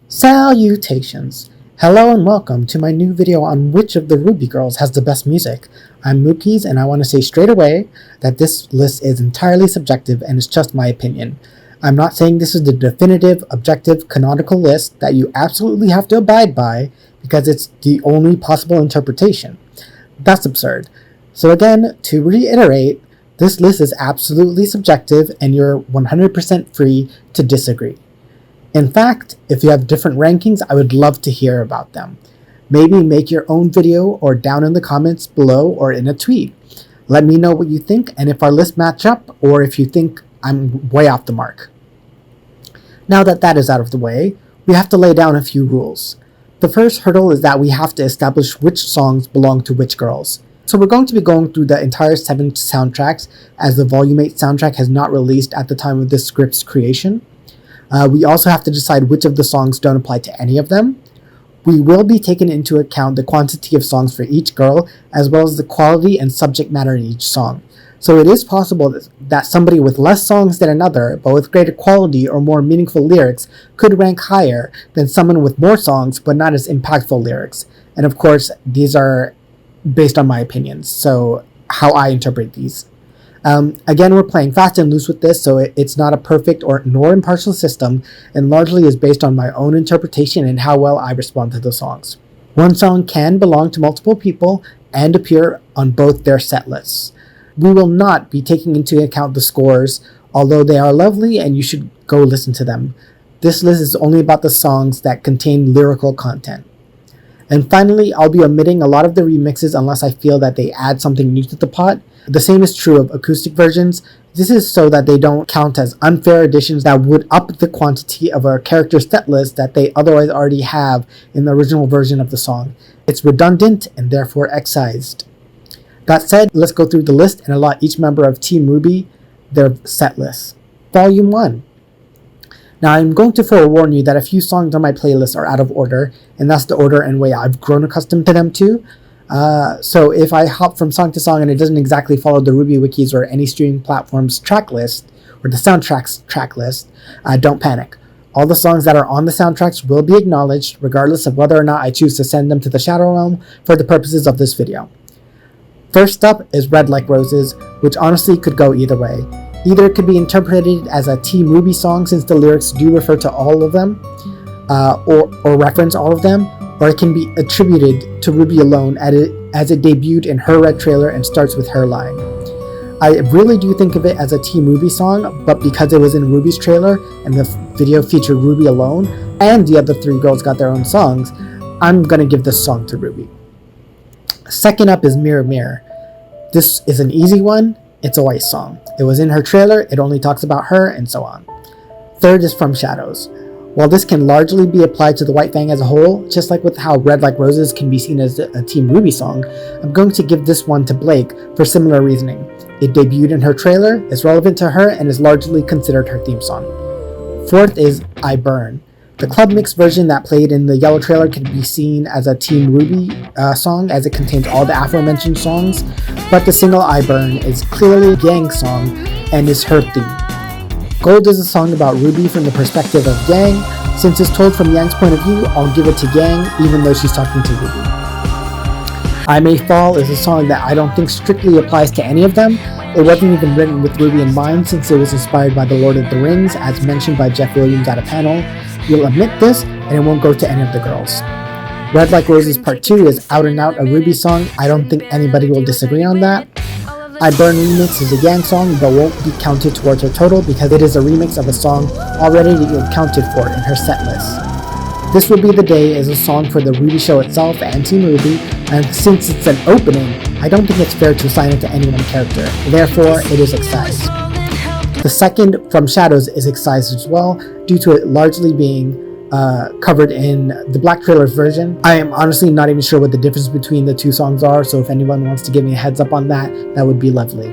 Salutations! Hello and welcome to my new video on which of the RWBY girls has the best music. I'm Mookies and I want to say straight away that this list is entirely subjective and it's just my opinion. I'm not saying this is the definitive, objective, canonical list that you absolutely have to abide by because it's the only possible interpretation. That's absurd. So again, to reiterate, this list is absolutely subjective and you're 100% free to disagree. In fact, if you have different rankings, I would love to hear about them. Maybe make your own video or down in the comments below or in a tweet. Let me know what you think and if our lists match up or if you think I'm way off the mark. Now that that is out of the way, we have to lay down a few rules. The first hurdle is that we have to establish which songs belong to which girls. So we're going to be going through the entire 7 soundtracks as the Volume 8 soundtrack has not released at the time of this script's creation. We also have to decide which of the songs don't apply to any of them. We will be taking into account the quantity of songs for each girl, as well as the quality and subject matter in each song. So it is possible that somebody with less songs than another, but with greater quality or more meaningful lyrics, could rank higher than someone with more songs, but not as impactful lyrics. And of course, these are based on my opinions, so how I interpret these. Again, we're playing fast and loose with this, so it's not a perfect nor impartial system, and largely is based on my own interpretation and how well I respond to the songs. One song can belong to multiple people and appear on both their set lists. We will not be taking into account the scores, although they are lovely and you should go listen to them. This list is only about the songs that contain lyrical content. And finally, I'll be omitting a lot of the remixes unless I feel that they add something new to the pot. The same is true of acoustic versions. This is so that they don't count as unfair additions that would up the quantity of a character's set list that they otherwise already have in the original version of the song. It's redundant and therefore excised. That said, let's go through the list and allot each member of Team RWBY their set list. Volume 1. Now I'm going to forewarn you that a few songs on my playlist are out of order, and that's the order and way I've grown accustomed to them too. So if I hop from song to song and it doesn't exactly follow the RWBY Wikis or any streaming platform's track list, or the soundtrack's track list, don't panic. All the songs that are on the soundtracks will be acknowledged, regardless of whether or not I choose to send them to the Shadow Realm for the purposes of this video. First up is Red Like Roses, which honestly could go either way. Either it could be interpreted as a Team RWBY song since the lyrics do refer to all of them, or reference all of them, or it can be attributed to RWBY alone as it debuted in her Red trailer and starts with her line. I really do think of it as a Team RWBY song, but because it was in RWBY's trailer and the video featured RWBY alone, and the other 3 girls got their own songs, I'm gonna give this song to RWBY. Second up is Mirror Mirror. This is an easy one. It's a Weiss song. It was in her trailer, it only talks about her, and so on. Third is From Shadows. While this can largely be applied to the White Fang as a whole, just like with how Red Like Roses can be seen as a Team RWBY song, I'm going to give this one to Blake for similar reasoning. It debuted in her trailer, is relevant to her, and is largely considered her theme song. Fourth is I Burn. The club mix version that played in the yellow trailer can be seen as a Team RWBY song as it contains all the aforementioned songs, but the single I Burn is clearly a Yang song and is her theme. Gold is a song about RWBY from the perspective of Yang. Since it's told from Yang's point of view, I'll give it to Yang even though she's talking to RWBY. I May Fall is a song that I don't think strictly applies to any of them. It wasn't even written with RWBY in mind since it was inspired by The Lord of the Rings as mentioned by Jeff Williams at a panel. We'll omit this and it won't go to any of the girls. Red Like Roses Part 2 is out and out a RWBY song. I don't think anybody will disagree on that. I Burn remix is a Yang song but won't be counted towards her total because it is a remix of a song already accounted for in her set list. This Will Be the Day is a song for the RWBY show itself and Team RWBY, and since it's an opening, I don't think it's fair to assign it to any one character, therefore it is excised. The second, From Shadows, is excised as well, due to it largely being covered in the Black Trailer's version. I am honestly not even sure what the difference between the 2 songs are, so if anyone wants to give me a heads up on that, that would be lovely.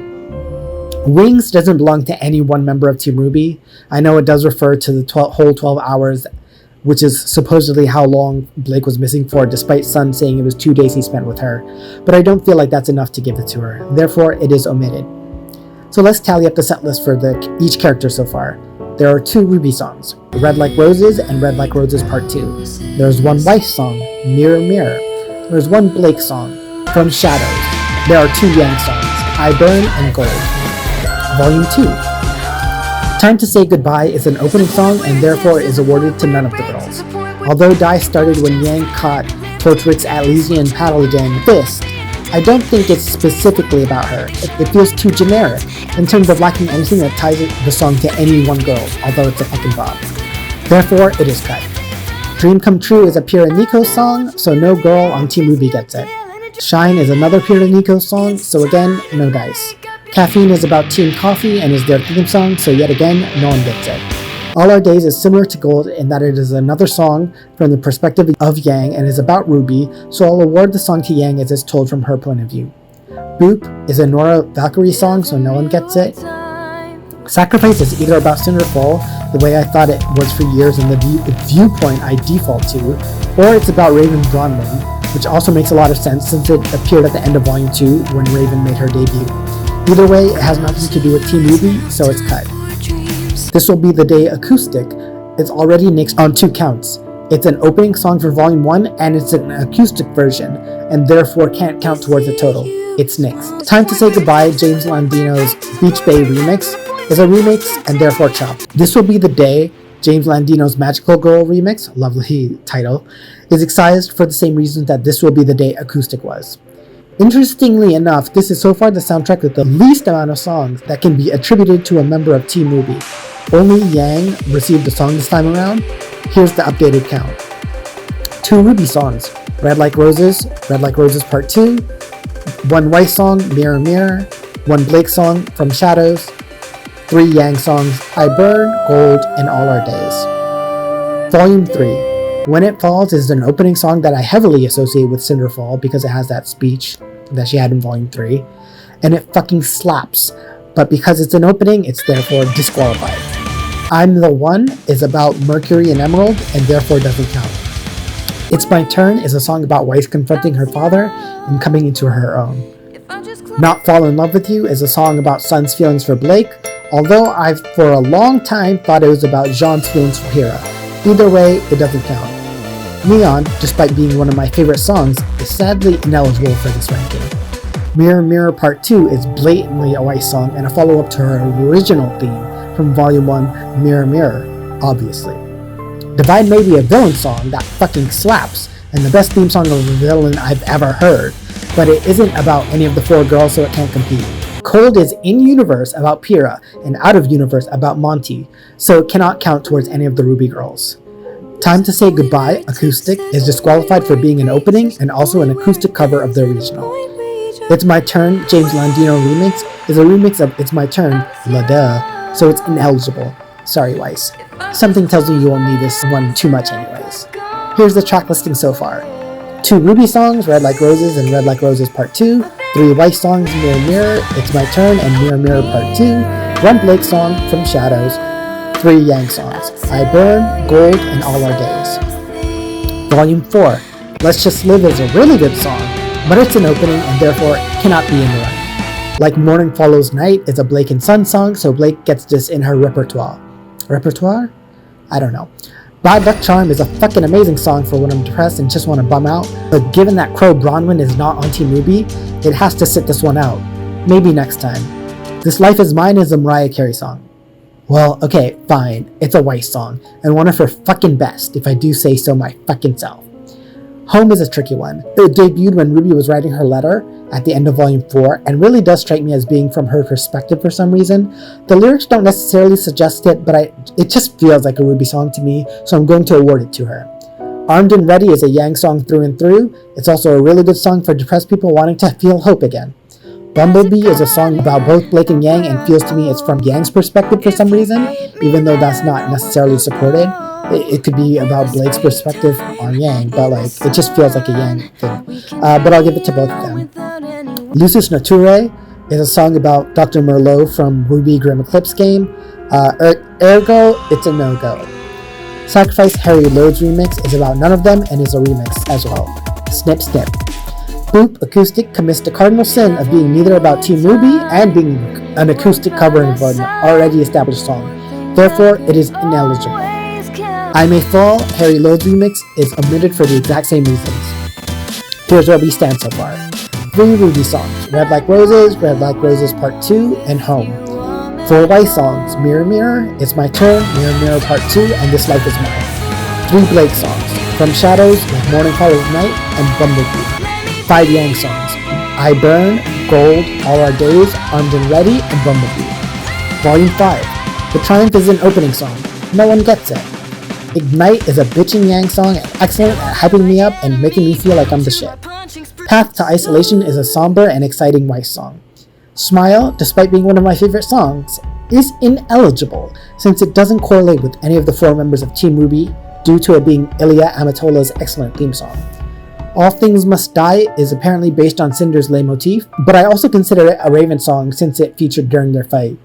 Wings doesn't belong to any one member of Team RWBY. I know it does refer to the whole 12 hours, which is supposedly how long Blake was missing for, despite Sun saying it was 2 days he spent with her, but I don't feel like that's enough to give it to her, therefore it is omitted. So let's tally up the set list for each character so far. There are 2 RWBY songs, Red Like Roses and Red Like Roses Part 2. There's one Weiss song, Mirror Mirror. There's one Blake song, From Shadows. There are 2 Yang songs, I Burn and Gold. Volume 2. Time to Say Goodbye is an opening song and therefore is awarded to none of the girls. Although Die started when Yang caught Torchwick's Atlesian Paladin fist, I don't think it's specifically about her. It feels too generic in terms of lacking anything that ties the song to any one girl, although it's a fucking bop. Therefore, it is cut. Dream Come True is a Pira Nico song, so no girl on Team RWBY gets it. Shine is another Pira Nico song, so again, no dice. Caffeine is about Team Coffee and is their theme song, so yet again, no one gets it. All Our Days is similar to Gold in that it is another song from the perspective of Yang and is about RWBY, so I'll award the song to Yang as it's told from her point of view. Boop is a Nora Valkyrie song, so no one gets it. Sacrifice is either about Cinderfall, the way I thought it was for years and the viewpoint I default to, or it's about Raven Bronwyn, which also makes a lot of sense since it appeared at the end of Volume 2 when Raven made her debut. Either way, it has nothing to do with Team RWBY, so it's cut. This Will Be the Day acoustic is already nixed on 2 counts. It's an opening song for Volume 1 and it's an acoustic version, and therefore can't count towards the total. It's nixed. Time to Say Goodbye, James Landino's Beach Bay remix, is a remix and therefore chopped. This Will Be the Day, James Landino's Magical Girl remix, lovely title, is excised for the same reasons that This Will Be the Day acoustic was. Interestingly enough, this is so far the soundtrack with the least amount of songs that can be attributed to a member of Team RWBY. Only Yang received a song this time around. Here's the updated count. 2 RWBY songs, Red Like Roses Part 2, 1 Weiss song, Mirror Mirror, 1 Blake song, From Shadows, 3 Yang songs, I Burn, Gold, and All Our Days. Volume 3. When It Falls is an opening song that I heavily associate with Cinderfall because it has that speech that she had in Volume 3, and it fucking slaps. But because it's an opening, it's therefore disqualified. I'm the One is about Mercury and Emerald and therefore doesn't count. It's My Turn is a song about Weiss confronting her father and coming into her own. Not Fall in Love With You is a song about Sun's feelings for Blake, although I've for a long time thought it was about Jean's feelings for Hera. Either way, it doesn't count. Neon, despite being one of my favorite songs, is sadly ineligible for this ranking. Mirror Mirror Part 2 is blatantly a Weiss song and a follow-up to her original theme from Volume 1, Mirror Mirror, obviously. Divide may be a villain song that fucking slaps, and the best theme song of a villain I've ever heard, but it isn't about any of the 4 girls, so it can't compete. Cold is in-universe about Pyrrha, and out-of-universe about Monty, so it cannot count towards any of the RWBY girls. Time to Say Goodbye, acoustic, is disqualified for being an opening and also an acoustic cover of the original. It's My Turn, James Landino remix, is a remix of It's My Turn, La Duh, so it's ineligible. Sorry, Weiss. Something tells me you won't need this one too much anyways. Here's the track listing so far. 2 RWBY songs, Red Like Roses and Red Like Roses Part 2, 3 Weiss songs, Mirror Mirror, It's My Turn and Mirror Mirror Part 2, 1 Blake song, From Shadows, 3 Yang songs, I Burn, Gold, and All Our Days. Volume 4, Let's Just Live is a really good song, but it's an opening and therefore cannot be in the run. Like Morning Follows Night is a Blake and Sun song, so Blake gets this in her repertoire. Repertoire? I don't know. Bad Luck Charm is a fucking amazing song for when I'm depressed and just want to bum out, but given that Crow Bronwyn is not on Team RWBY, it has to sit this one out. Maybe next time. This Life Is Mine is a Mariah Carey song. Well, okay, fine. It's a Weiss song, and one of her fucking best, if I do say so my fucking self. Home is a tricky one. It debuted when RWBY was writing her letter at the end of Volume 4, and really does strike me as being from her perspective for some reason. The lyrics don't necessarily suggest it, but it just feels like a RWBY song to me, so I'm going to award it to her. Armed and Ready is a Yang song through and through. It's also a really good song for depressed people wanting to feel hope again. Bumblebee is a song about both Blake and Yang and feels to me it's from Yang's perspective for some reason, even though that's not necessarily supported. It could be about Blake's perspective on Yang, but it just feels like a Yang thing. But I'll give it to both of them. Lucis Naturae is a song about Dr. Merlot from RWBY Grim Eclipse game. Ergo, it's a no-go. Sacrifice Harry Lode's remix is about none of them and is a remix as well. Snip Snip. Boop Acoustic commits the cardinal sin of being neither about Team RWBY and being an acoustic cover of an already established song. Therefore, it is ineligible. I May Fall, Harry Lowe's remix, is omitted for the exact same reasons. Here's where we stand so far. 3 RWBY songs, Red Like Roses, Red Like Roses Part 2, and Home. 4 Weiss songs, Mirror Mirror, It's My Turn, Mirror Mirror Part 2, and This Life Is Mine. 3 Blake songs, From Shadows, Like Morning Follows Night, and Bumblebee. 5 Yang songs, I Burn, Gold, All Our Days, Armed and Ready, and Bumblebee. Volume 5, The Triumph is an opening song, No One Gets It. Ignite is a bitchin' Yang song and excellent at hyping me up and making me feel like I'm the shit. Path to Isolation is a somber and exciting Weiss song. Smile, despite being one of my favorite songs, is ineligible since it doesn't correlate with any of the 4 members of Team RWBY due to it being Ilya Amatola's excellent theme song. All Things Must Die is apparently based on Cinder's leitmotif, but I also consider it a Raven song since it featured during their fight.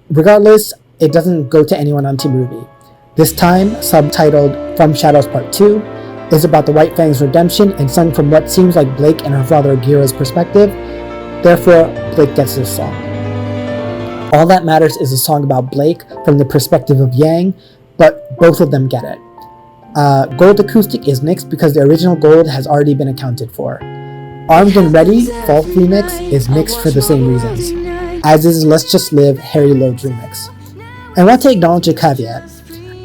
Regardless, it doesn't go to anyone on Team RWBY. This time, subtitled From Shadows Part 2, is about the White Fang's redemption and sung from what seems like Blake and her father Ghira's perspective. Therefore, Blake gets this song. All That Matters is a song about Blake from the perspective of Yang, but both of them get it. Gold Acoustic is nixed because the original Gold has already been accounted for. Armed and Ready, False Remix, is nixed for the same reasons, as is Let's Just Live, Harry Lowe's remix. I want to acknowledge a caveat.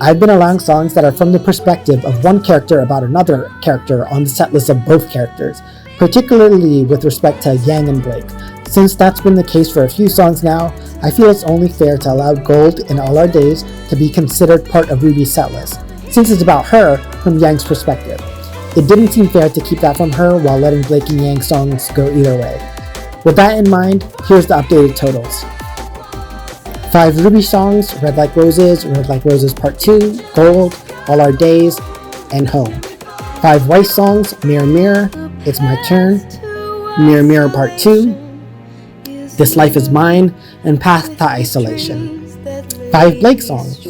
I've been allowing songs that are from the perspective of one character about another character on the setlist of both characters, particularly with respect to Yang and Blake. Since that's been the case for a few songs now, I feel it's only fair to allow Gold and All Our Days to be considered part of RWBY's setlist, since it's about her from Yang's perspective. It didn't seem fair to keep that from her while letting Blake and Yang songs go either way. With that in mind, here's the updated totals. 5 RWBY songs, Red Like Roses, Red Like Roses Part 2, Gold, All Our Days, and Home. 5 Weiss songs, Mirror Mirror, It's My Turn, Mirror Mirror Part 2, This Life Is Mine, and Path to Isolation. 5 Blake songs,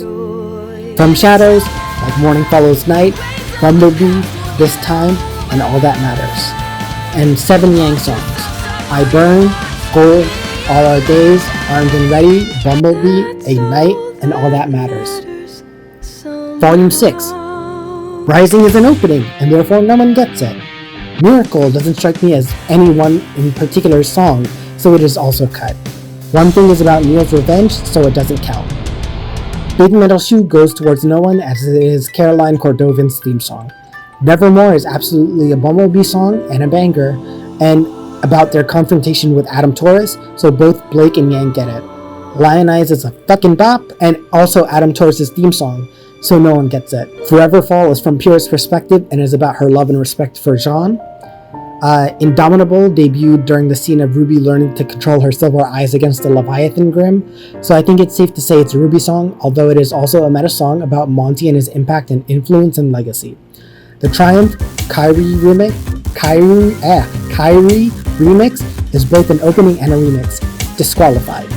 From Shadows, Like Morning Follows Night, Bumblebee, This Time, and All That Matters. And 7 Yang songs, I Burn, Gold, All Our Days, Armed and Ready, Bumblebee, Ignite, and All That Matters. Volume 6. Rising is an opening, and therefore no one gets it. Miracle doesn't strike me as any one in particular song, so it is also cut. One Thing is about Neil's revenge, so it doesn't count. Big Metal Shoe goes towards no one as it is Caroline Cordovan's theme song. Nevermore is absolutely a Bumblebee song and a banger, and about their confrontation with Adam Taurus, so both Blake and Yang get it. Lionize is a fucking bop, and also Adam Taurus' theme song, so no one gets it. Forever Fall is from Pyrrha's perspective and is about her love and respect for Jean. Indomitable debuted during the scene of RWBY learning to control her silver eyes against the Leviathan Grim, so I think it's safe to say it's a RWBY song, although it is also a meta song about Monty and his impact and influence and legacy. The Triumph Kyrie remix is both an opening and a remix. Disqualified.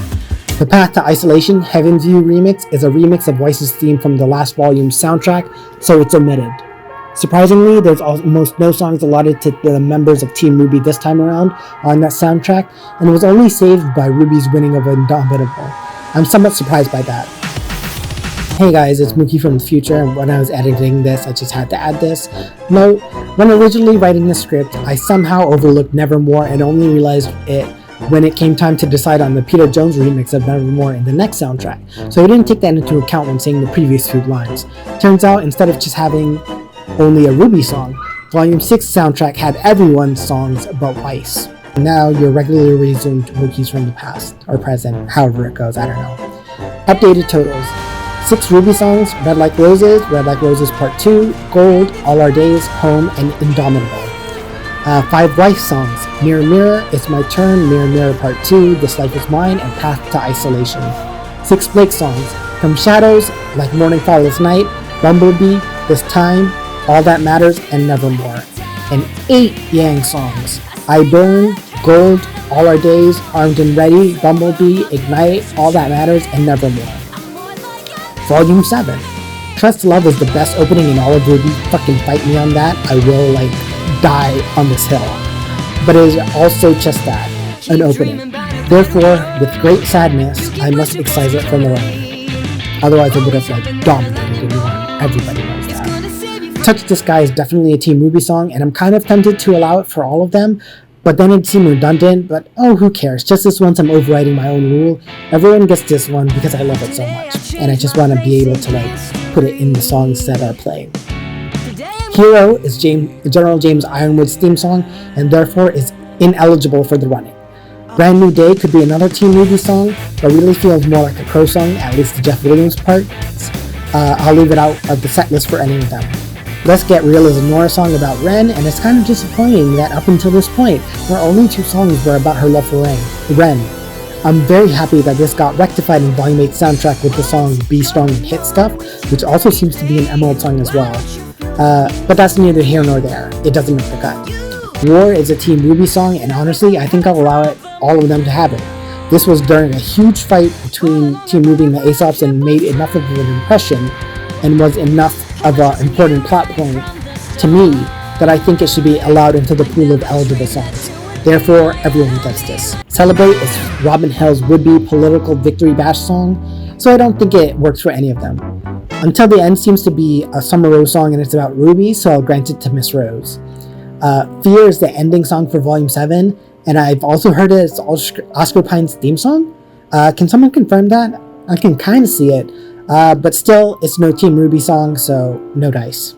The Path to Isolation Heaven's View remix is a remix of Weiss's theme from the last volume's soundtrack, so it's omitted. Surprisingly, there's almost no songs allotted to the members of Team RWBY this time around on that soundtrack, and it was only saved by RWBY's winning of Indomitable. I'm somewhat surprised by that. Hey guys, it's Mookie from the future, and when I was editing this, I just had to add this. Note, when originally writing the script, I somehow overlooked Nevermore and only realized it when it came time to decide on the Peter Jones remix of Nevermore in the next soundtrack, so I didn't take that into account when saying the previous few lines. Turns out, instead of just having only a RWBY song, Volume 6 soundtrack had everyone's songs but Weiss. Now you're regularly resumed Rookies from the past, or present, however it goes, I don't know. Updated totals. 6 RWBY songs, Red Like Roses Part 2, Gold, All Our Days, Home, and Indomitable. 5 Weiss songs, Mirror Mirror, It's My Turn, Mirror Mirror Part 2, This Life Is Mine, and Path to Isolation. 6 Blake songs, From Shadows, Like Morning Follows Night, Bumblebee, This Time, All That Matters, and Nevermore. And 8 Yang songs, I Burn, Gold, All Our Days, Armed and Ready, Bumblebee, Ignite, All That Matters, and Nevermore. Volume 7. Trust Love is the best opening in all of RWBY. Fucking fight me on that. I will, die on this hill. But it is also just that, an opening. Therefore, with great sadness, I must excise it from the running. Otherwise, it would have like dominated everyone. Everybody knows that. Touch the Sky is definitely a Team RWBY song, and I'm kind of tempted to allow it for all of them, but then it seemed redundant, but oh, who cares? Just this once I'm overriding my own rule. Everyone gets this one because I love it so much, and I just want to be able to like put it in the songs that are playing. Hero is General James Ironwood's theme song, and therefore is ineligible for the running. Brand New Day could be another Team RWBY song, but really feels more like a Crow song, at least the Jeff Williams part. I'll leave it out of the set list for any of them. Let's Get Real is a Nora song about Ren, and it's kind of disappointing that up until this point, her only 2 songs were about her love for Ren. I'm very happy that this got rectified in Volume 8 soundtrack with the song Be Strong and Hit Stuff, which also seems to be an Emerald song as well. But that's neither here nor there. It doesn't make the cut. War is a Team RWBY song, and honestly, I think I'll allow all of them to have it. This was during a huge fight between Team RWBY and the Aesops and made enough of an impression and was enough of an important plot point to me that I think it should be allowed into the pool of eligible songs. Therefore, everyone gets this. Celebrate is Robin Hill's would-be political victory bash song, so I don't think it works for any of them. Until the End seems to be a Summer Rose song and it's about Ruby, so I'll grant it to Miss Rose. Fear is the ending song for Volume 7, and I've also heard it as Oscar Pine's theme song. Can someone confirm that? I can kind of see it, but still, it's no Team RWBY song, so no dice.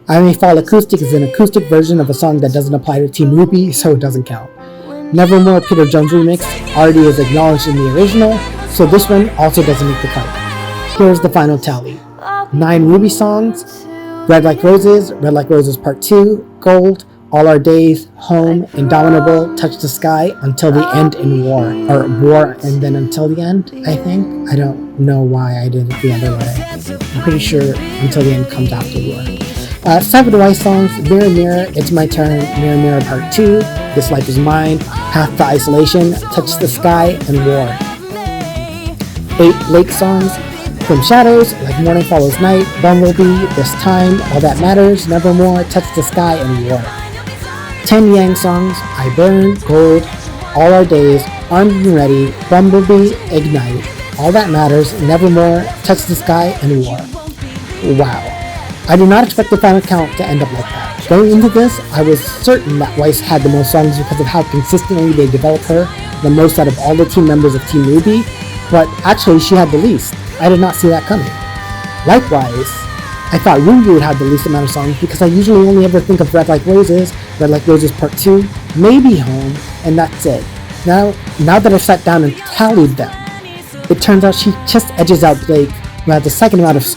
I May Fall Acoustic is an acoustic version of a song that doesn't apply to Team RWBY, so it doesn't count. Nevermore Peter Jones remix already is acknowledged in the original, so this one also doesn't make the cut. Here's the final tally. 9 RWBY songs: Red Like Roses Part 2, Gold, All Our Days, Home, Indomitable, Touch the Sky, Until the End, and War. Or War and then Until the End, I think. I don't know why I did it the other way. I'm pretty sure Until the End comes after War. 7 Weiss songs: Mirror Mirror, It's My Turn, Mirror Mirror Part 2, This Life Is Mine, Path to Isolation, Touch the Sky, and War. 8 Lake songs: From Shadows, Like Morning Follows Night, Bumblebee, This Time, All That Matters, Nevermore, Touch the Sky, and War. 10 Yang songs: I Burn, Gold, All Our Days, Armed and Ready, Bumblebee, Ignite, All That Matters, Nevermore, Touch the Sky, and War. Wow. I did not expect the final count to end up like that. Going into this, I was certain that Weiss had the most songs because of how consistently they developed her, the most out of all the team members of Team RWBY, but actually she had the least. I did not see that coming. Likewise, I thought Ruby would have the least amount of songs because I usually only ever think of Red Like Roses Part 2, maybe Home, and that's it. Now that I've sat down and tallied them, it turns out she just edges out Blake, who had the second most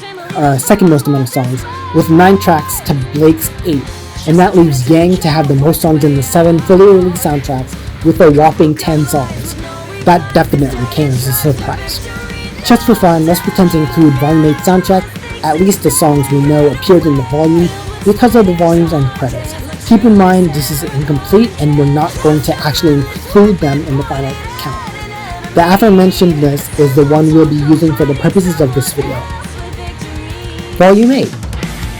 amount of songs, with 9 tracks to Blake's 8, and that leaves Yang to have the most songs in the 7 fully released soundtracks with a whopping 10 songs. That definitely came as a surprise. Just for fun, let's pretend to include Volume 8 soundtrack, at least the songs we know appeared in the volume because of the volumes and credits. Keep in mind this is incomplete and we're not going to actually include them in the final count. The aforementioned list is the one we'll be using for the purposes of this video. Volume 8.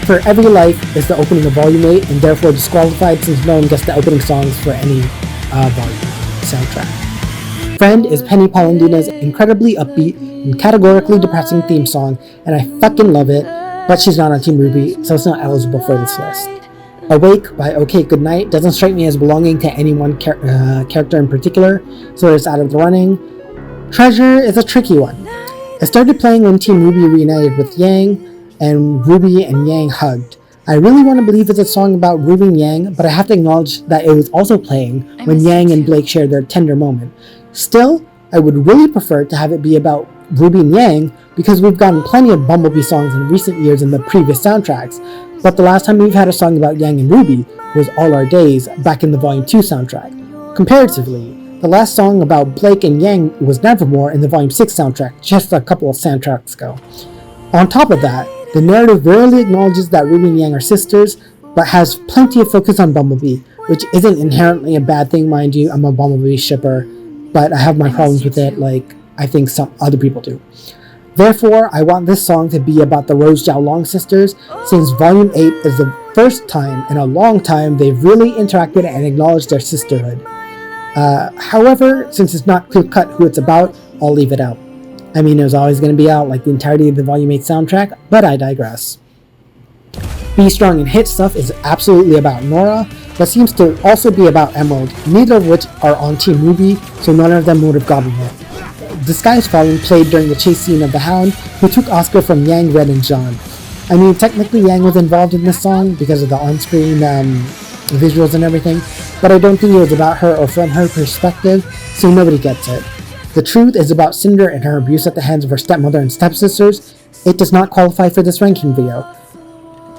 For Every Life is the opening of Volume 8 and therefore disqualified since no one gets the opening songs for any volume soundtrack. Friend is Penny Polendina's incredibly upbeat and categorically depressing theme song, and I fucking love it, but she's not on Team RWBY, so it's not eligible for this list. Awake by OK Goodnight doesn't strike me as belonging to any one character in particular, so it's out of the running. Treasure is a tricky one. It started playing when Team RWBY reunited with Yang, and RWBY and Yang hugged. I really want to believe it's a song about RWBY and Yang, but I have to acknowledge that it was also playing when Yang and Blake shared their tender moment. Still, I would really prefer to have it be about RWBY and Yang because we've gotten plenty of Bumblebee songs in recent years in the previous soundtracks, but the last time we've had a song about Yang and RWBY was All Our Days back in the Volume 2 soundtrack. Comparatively, the last song about Blake and Yang was Nevermore in the Volume 6 soundtrack just a couple of soundtracks ago. On top of that, the narrative rarely acknowledges that RWBY and Yang are sisters, but has plenty of focus on Bumblebee, which isn't inherently a bad thing, mind you. I'm a Bumblebee shipper, but I have my problems with it like I think some other people do. Therefore, I want this song to be about the Rose Xiao Long sisters, since Volume 8 is the first time in a long time they've really interacted and acknowledged their sisterhood. However, since it's not clear-cut who it's about, I'll leave it out. I mean, it was always going to be out like the entirety of the Volume 8 soundtrack, but I digress. Be Strong and Hit Stuff is absolutely about Nora, but seems to also be about Emerald, neither of which are on Team RWBY, so none of them would have gotten it. Disguise Falling played during the chase scene of the Hound, who took Oscar from Yang, Red, and John. I mean, technically Yang was involved in this song because of the on-screen visuals and everything, but I don't think it was about her or from her perspective, so nobody gets it. The Truth is about Cinder and her abuse at the hands of her stepmother and stepsisters. It does not qualify for this ranking video.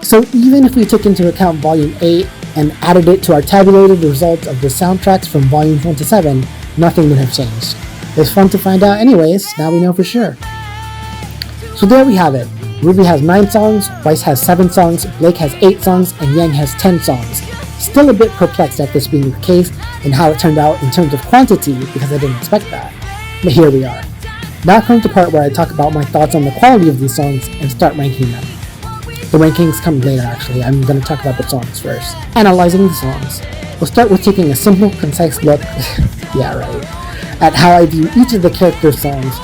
So even if we took into account Volume 8 and added it to our tabulated results of the soundtracks from Volume 27, nothing would have changed. It's fun to find out anyways, now we know for sure. So there we have it. RWBY has 9 songs, Weiss has 7 songs, Blake has 8 songs, and Yang has 10 songs. Still a bit perplexed at this being the case and how it turned out in terms of quantity because I didn't expect that. But here we are. Now comes the part where I talk about my thoughts on the quality of these songs and start ranking them. The rankings come later actually, I'm going to talk about the songs first. Analyzing the songs. We'll start with taking a simple, concise look, yeah right, at how I view each of the characters' songs.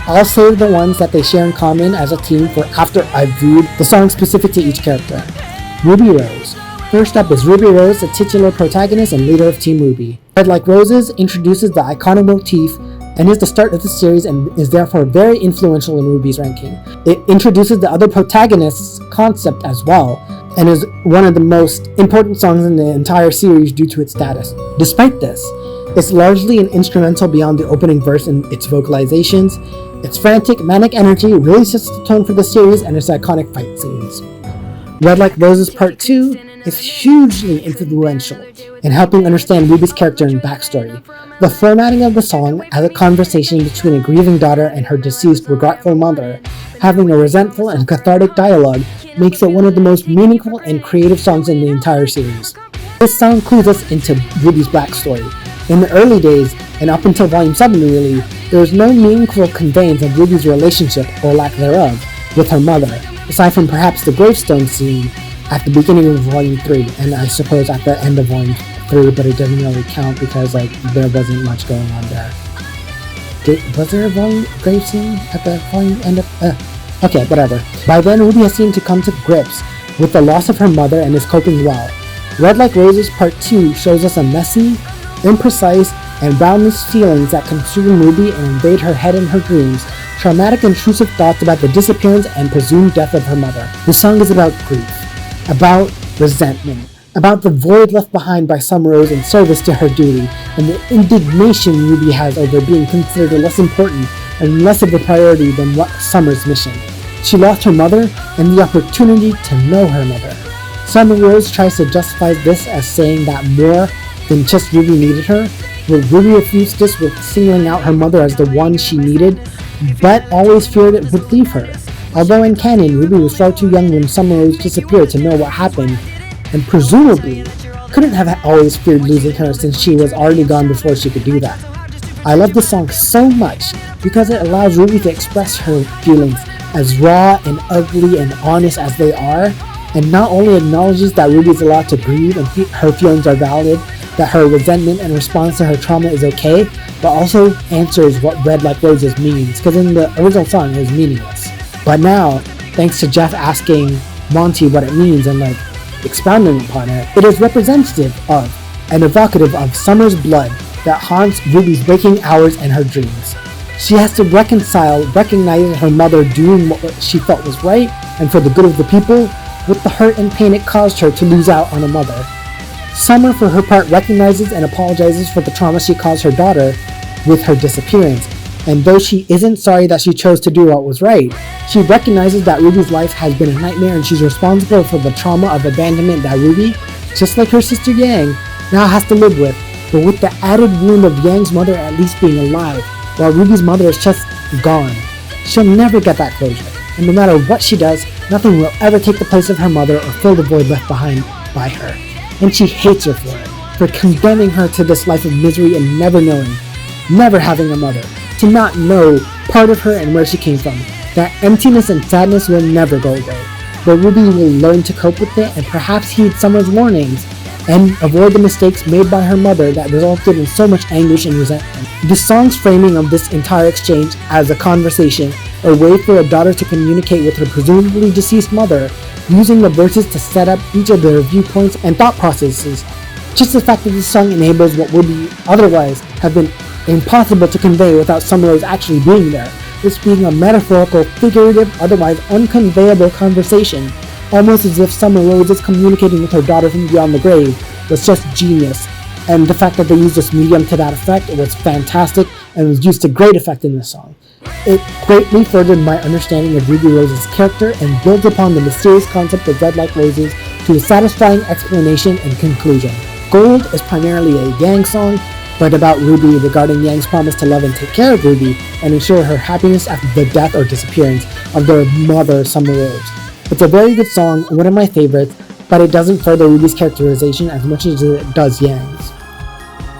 I'll save the ones that they share in common as a team for after I've viewed the songs specific to each character. Ruby Rose. First up is Ruby Rose, the titular protagonist and leader of Team RWBY. Red Like Roses introduces the iconic motif and is the start of the series and is therefore very influential in RWBY's ranking. It introduces the other protagonists' concept as well, and is one of the most important songs in the entire series due to its status. Despite this, it's largely an instrumental beyond the opening verse and its vocalizations. Its frantic, manic energy really sets the tone for the series and its iconic fight scenes. Red Like Roses Part 2 is hugely influential in helping understand RWBY's character and backstory. The formatting of the song as a conversation between a grieving daughter and her deceased regretful mother, having a resentful and cathartic dialogue, makes it one of the most meaningful and creative songs in the entire series. This song clues us into RWBY's backstory. In the early days, and up until Volume 7 really, there was no meaningful conveyance of RWBY's relationship, or lack thereof, with her mother, aside from perhaps the gravestone scene at the beginning of Volume 3, and I suppose at the end of Volume 3, but it doesn't really count because there wasn't much going on there. Was there a grave scene at the volume end of... okay, whatever. By then, RWBY has seemed to come to grips with the loss of her mother and is coping well. Red Like Roses Part 2 shows us a messy, imprecise, and boundless feelings that consume RWBY and invade her head and her dreams, traumatic intrusive thoughts about the disappearance and presumed death of her mother. The song is about grief, about resentment, about the void left behind by Summer Rose in service to her duty, and the indignation RWBY has over being considered less important and less of a priority than what Summer's mission. She lost her mother and the opportunity to know her mother. Summer Rose tries to justify this as saying that more than just RWBY needed her, where RWBY refused this with singling out her mother as the one she needed, but always feared it would leave her. Although in canon, RWBY was far too young when Summer Rose disappeared to know what happened, and presumably couldn't have always feared losing her since she was already gone before she could do that. I love this song so much because it allows RWBY to express her feelings as raw and ugly and honest as they are, and not only acknowledges that RWBY is allowed to grieve and her feelings are valid, that her resentment and response to her trauma is okay, but also answers what Red Like Roses means, because in the original song it was meaningless. But now, thanks to Jeff asking Monty what it means and expounding upon it, it is representative of and evocative of Summer's blood that haunts RWBY's waking hours and her dreams. She has to reconcile recognizing her mother doing what she felt was right and for the good of the people, with the hurt and pain it caused her to lose out on a mother. Summer, for her part, recognizes and apologizes for the trauma she caused her daughter with her disappearance, and though she isn't sorry that she chose to do what was right, she recognizes that RWBY's life has been a nightmare and she's responsible for the trauma of abandonment that RWBY, just like her sister Yang, now has to live with, but with the added wound of Yang's mother at least being alive, while RWBY's mother is just gone. She'll never get that closure, and no matter what she does, nothing will ever take the place of her mother or fill the void left behind by her. And she hates her for it, for condemning her to this life of misery and never knowing, never having a mother, to not know part of her and where she came from. That emptiness and sadness will never go away, but RWBY will learn to cope with it and perhaps heed Summer's warnings and avoid the mistakes made by her mother that resulted in so much anguish and resentment. The song's framing of this entire exchange as a conversation, a way for a daughter to communicate with her presumably deceased mother, using the verses to set up each of their viewpoints and thought processes. Just the fact that this song enables what would otherwise have been impossible to convey without Summer Rose actually being there, this being a metaphorical, figurative, otherwise unconveyable conversation, almost as if Summer Rose is communicating with her daughter from beyond the grave, was just genius. And the fact that they used this medium to that effect was fantastic and was used to great effect in this song. It greatly furthered my understanding of Ruby Rose's character and builds upon the mysterious concept of Red Like Roses to a satisfying explanation and conclusion. Gold is primarily a Yang song, but about Ruby regarding Yang's promise to love and take care of Ruby and ensure her happiness after the death or disappearance of their mother, Summer Rose. It's a very good song, one of my favorites, but it doesn't further Ruby's characterization as much as it does Yang's.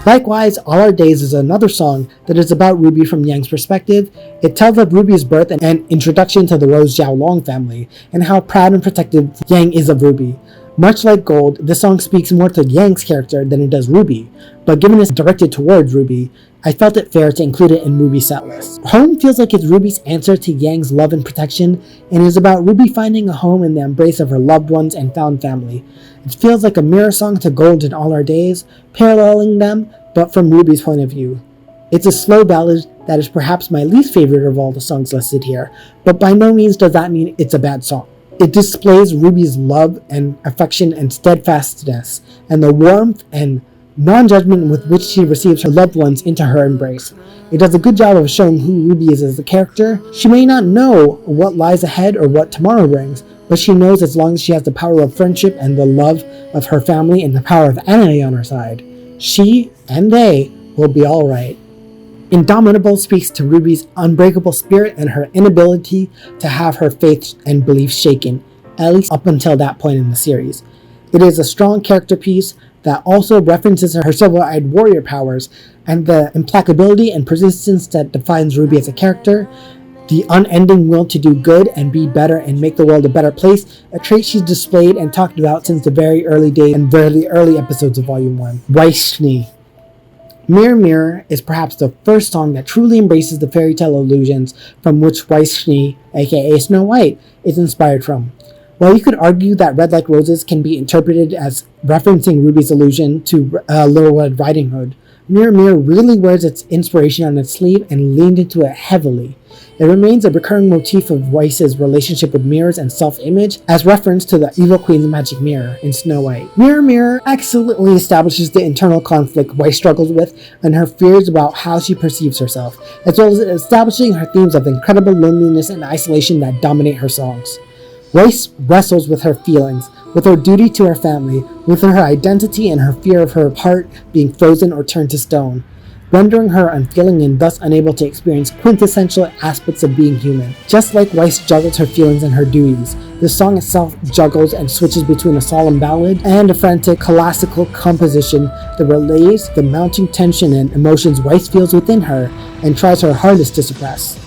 Likewise, All Our Days is another song that is about Ruby from Yang's perspective. It tells of Ruby's birth and introduction to the Rose Xiao Long family, and how proud and protective Yang is of Ruby. Much like Gold, this song speaks more to Yang's character than it does Ruby, but given it's directed towards Ruby, I felt it fair to include it in Ruby's setlist. Home feels like it's Ruby's answer to Yang's love and protection, and is about Ruby finding a home in the embrace of her loved ones and found family. It feels like a mirror song to Gold and All Our Days, paralleling them, but from Ruby's point of view. It's a slow ballad that is perhaps my least favorite of all the songs listed here, but by no means does that mean it's a bad song. It displays Ruby's love and affection and steadfastness, and the warmth and non-judgment with which she receives her loved ones into her embrace. It does a good job of showing who Ruby is as a character. She may not know what lies ahead or what tomorrow brings, but she knows as long as she has the power of friendship and the love of her family and the power of Anna on her side, she and they will be alright. Indomitable speaks to Ruby's unbreakable spirit and her inability to have her faith and beliefs shaken, at least up until that point in the series. It is a strong character piece that also references her silver-eyed warrior powers and the implacability and persistence that defines Ruby as a character, the unending will to do good and be better and make the world a better place, a trait she's displayed and talked about since the very early days and very early episodes of Volume 1. Weiss Schnee. Mirror Mirror is perhaps the first song that truly embraces the fairy tale illusions from which Weiss Schnee, aka Snow White, is inspired from. While you could argue that Red Like Roses can be interpreted as referencing Ruby's allusion to Little Red Riding Hood, Mirror Mirror really wears its inspiration on its sleeve and leaned into it heavily. It remains a recurring motif of Weiss's relationship with mirrors and self-image, as reference to the Evil Queen's magic mirror in Snow White. Mirror Mirror excellently establishes the internal conflict Weiss struggles with and her fears about how she perceives herself, as well as establishing her themes of incredible loneliness and isolation that dominate her songs. Weiss wrestles with her feelings, with her duty to her family, with her identity and her fear of her heart being frozen or turned to stone, rendering her unfeeling and thus unable to experience quintessential aspects of being human. Just like Weiss juggles her feelings and her duties, the song itself juggles and switches between a solemn ballad and a frantic classical composition that relays the mounting tension and emotions Weiss feels within her and tries her hardest to suppress.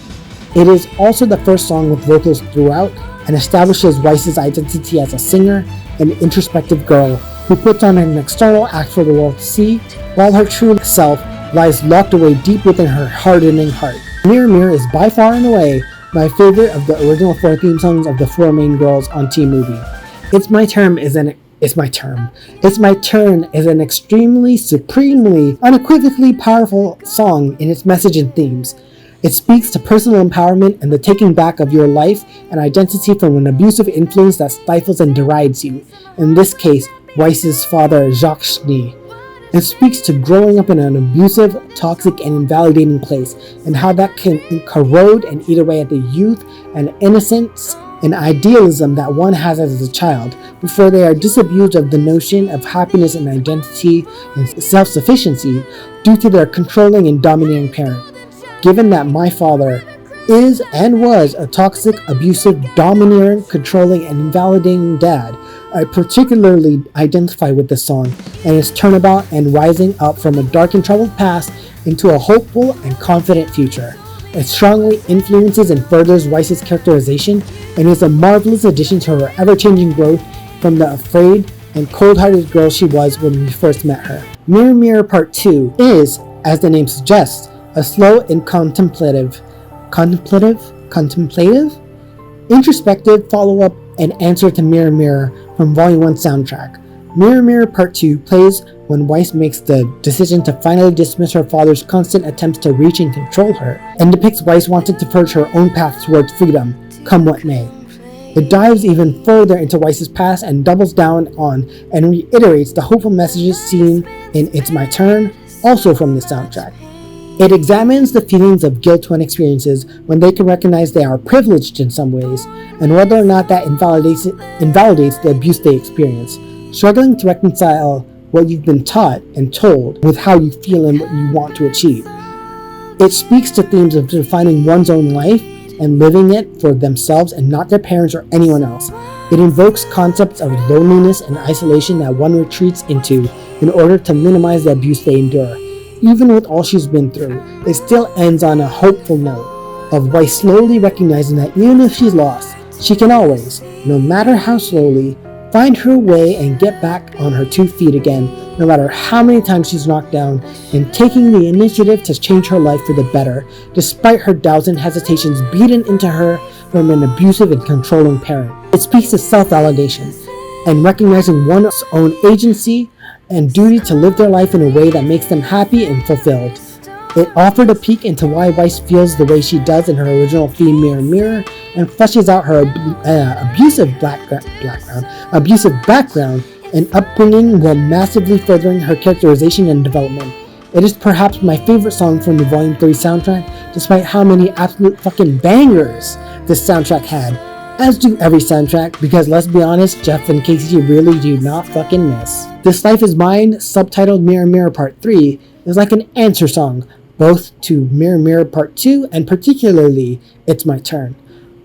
It is also the first song with vocals throughout, and establishes Weiss's identity as a singer, an introspective girl who puts on an external act for the world to see, while her true self lies locked away deep within her hardening heart. Mirror Mirror is by far and away my favorite of the original 4 theme songs of the 4 main girls on Team RWBY. It's My Turn is an extremely, supremely, unequivocally powerful song in its message and themes. It speaks to personal empowerment and the taking back of your life and identity from an abusive influence that stifles and derides you, in this case, Weiss's father, Xiao Long. It speaks to growing up in an abusive, toxic, and invalidating place, and how that can corrode and eat away at the youth and innocence and idealism that one has as a child, before they are disabused of the notion of happiness and identity and self-sufficiency due to their controlling and dominating parent. Given that my father is and was a toxic, abusive, domineering, controlling, and invalidating dad, I particularly identify with this song and its turnabout and rising up from a dark and troubled past into a hopeful and confident future. It strongly influences and furthers Weiss's characterization and is a marvelous addition to her ever-changing growth from the afraid and cold-hearted girl she was when we first met her. Mirror Mirror Part 2 is, as the name suggests, a slow and contemplative, introspective follow-up and answer to Mirror Mirror from Volume 1 soundtrack. Mirror Mirror Part 2 plays when Weiss makes the decision to finally dismiss her father's constant attempts to reach and control her, and depicts Weiss wanting to forge her own path towards freedom, come what may. It dives even further into Weiss's past and doubles down on and reiterates the hopeful messages seen in It's My Turn, also from the soundtrack. It examines the feelings of guilt one experiences when they can recognize they are privileged in some ways, and whether or not that invalidates the abuse they experience, struggling to reconcile what you've been taught and told with how you feel and what you want to achieve. It speaks to themes of defining one's own life and living it for themselves and not their parents or anyone else. It invokes concepts of loneliness and isolation that one retreats into in order to minimize the abuse they endure. Even with all she's been through, it still ends on a hopeful note of Weiss slowly recognizing that even if she's lost, she can always, no matter how slowly, find her way and get back on her 2 feet again, no matter how many times she's knocked down, and taking the initiative to change her life for the better, despite her doubts and hesitations beaten into her from an abusive and controlling parent. It speaks to self-validation and recognizing one's own agency and duty to live their life in a way that makes them happy and fulfilled. It offered a peek into why Weiss feels the way she does in her original theme Mirror Mirror, and fleshes out her abusive background and upbringing while massively furthering her characterization and development. It is perhaps my favorite song from the Volume 3 soundtrack, despite how many absolute fucking bangers this soundtrack had, as do every soundtrack, because let's be honest, Jeff and Casey really do not fucking miss. This Life Is Mine, subtitled Mirror Mirror Part 3, is like an answer song, both to Mirror Mirror Part 2 and particularly It's My Turn.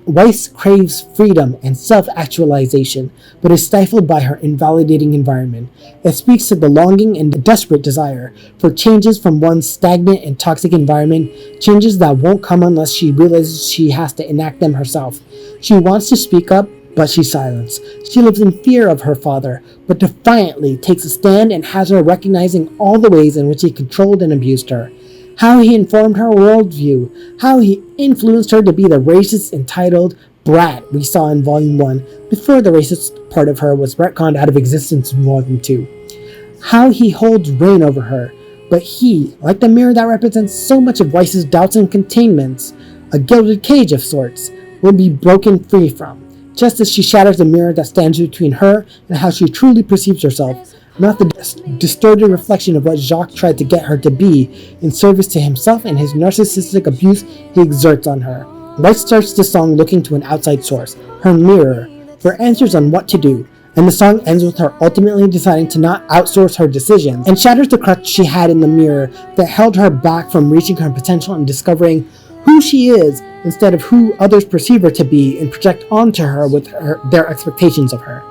Weiss craves freedom and self-actualization, but is stifled by her invalidating environment. It speaks to the longing and desperate desire for changes from one's stagnant and toxic environment, changes that won't come unless she realizes she has to enact them herself. She wants to speak up, but she's silenced. She lives in fear of her father, but defiantly takes a stand and has her recognizing all the ways in which he controlled and abused her. How he informed her worldview, how he influenced her to be the racist, entitled brat we saw in Volume 1 before the racist part of her was retconned out of existence in Volume 2. How he holds reign over her, but he, like the mirror that represents so much of Weiss's doubts and containments, a gilded cage of sorts, will be broken free from, just as she shatters the mirror that stands between her and how she truly perceives herself, not the distorted reflection of what Jacques tried to get her to be in service to himself and his narcissistic abuse he exerts on her. Weiss starts the song looking to an outside source, her mirror, for answers on what to do, and the song ends with her ultimately deciding to not outsource her decisions, and shatters the crutch she had in the mirror that held her back from reaching her potential and discovering who she is instead of who others perceive her to be and project onto her with their expectations of her.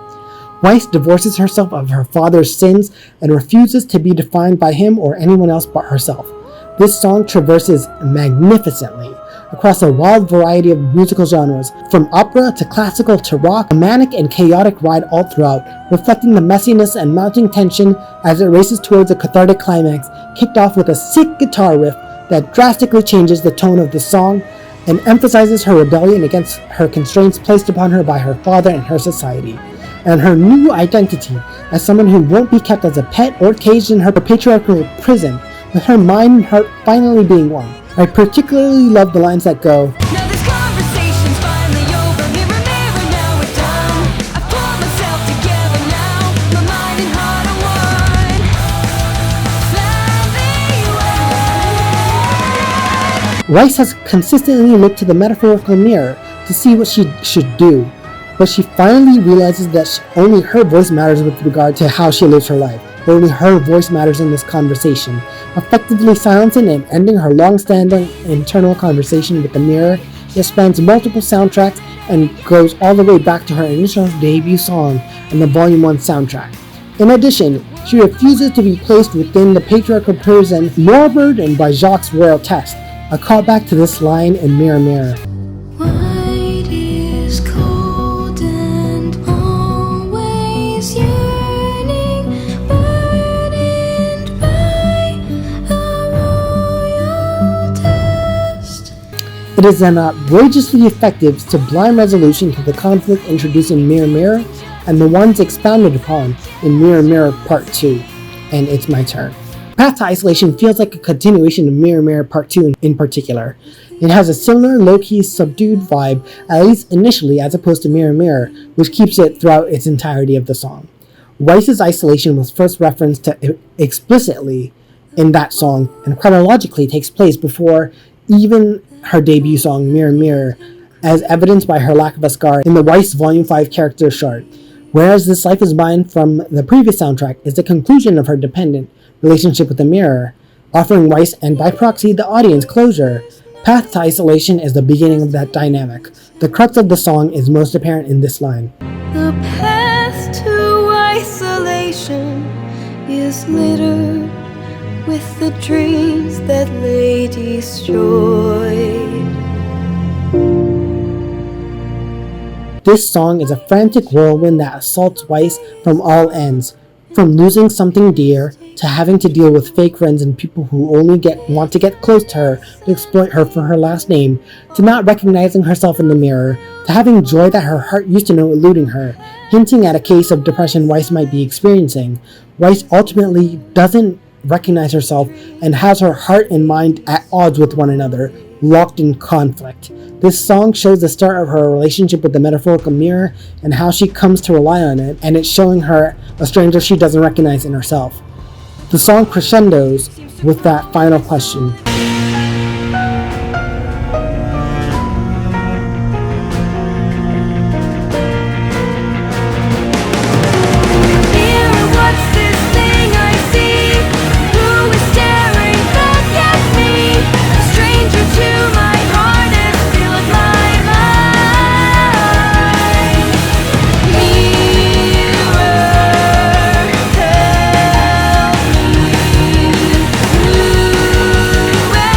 Weiss divorces herself of her father's sins and refuses to be defined by him or anyone else but herself. This song traverses magnificently across a wild variety of musical genres, from opera to classical to rock, a manic and chaotic ride all throughout, reflecting the messiness and mounting tension as it races towards a cathartic climax, kicked off with a sick guitar riff that drastically changes the tone of the song and emphasizes her rebellion against her constraints placed upon her by her father and her society, and her new identity as someone who won't be kept as a pet or caged in her patriarchal prison, with her mind and heart finally being one. I particularly love the lines that go, Now this conversation's finally over. Mirror, mirror, now we're done. I've pulled myself together now. My mind and heart are one. Fly me away. Weiss has consistently looked to the metaphorical mirror to see what she should do, but she finally realizes that only her voice matters with regard to how she lives her life. Only her voice matters in this conversation, effectively silencing and ending her long-standing internal conversation with the mirror that spans multiple soundtracks and goes all the way back to her initial debut song on the Volume 1 soundtrack. In addition, she refuses to be placed within the patriarchal prison more burdened by Jacques' royal test, a callback to this line in Mirror Mirror. White is cold and always yearning. It is an outrageously effective, sublime resolution to the conflict introduced in Mirror Mirror, and the ones expounded upon in Mirror Mirror Part 2, and It's My Turn. Path to Isolation feels like a continuation of Mirror Mirror Part 2 in particular. It has a similar low-key, subdued vibe, at least initially, as opposed to Mirror Mirror, which keeps it throughout its entirety of the song. Weiss's Isolation was first referenced to explicitly in that song, and chronologically takes place before even her debut song Mirror Mirror, as evidenced by her lack of a scar in the Weiss Volume 5 character chart, whereas This Life Is Mine from the previous soundtrack is the conclusion of her dependent relationship with the mirror, offering Weiss and by proxy the audience closure. Path to Isolation is the beginning of that dynamic. The crux of the song is most apparent in this line. The path to isolation is littered with the dreams that lay destroyed. This song is a frantic whirlwind that assaults Weiss from all ends, from losing something dear, to having to deal with fake friends and people who only want to get close to her to exploit her for her last name, to not recognizing herself in the mirror, to having joy that her heart used to know eluding her, hinting at a case of depression Weiss might be experiencing. Weiss ultimately doesn't recognize herself and has her heart and mind at odds with one another, locked in conflict. This song shows the start of her relationship with the metaphorical mirror and how she comes to rely on it, and it's showing her a stranger she doesn't recognize in herself. The song crescendos with that final question. Mirror, what's this thing I see? Who is staring back at me? A stranger to my heart and still at my mind. Mirror, tell me who am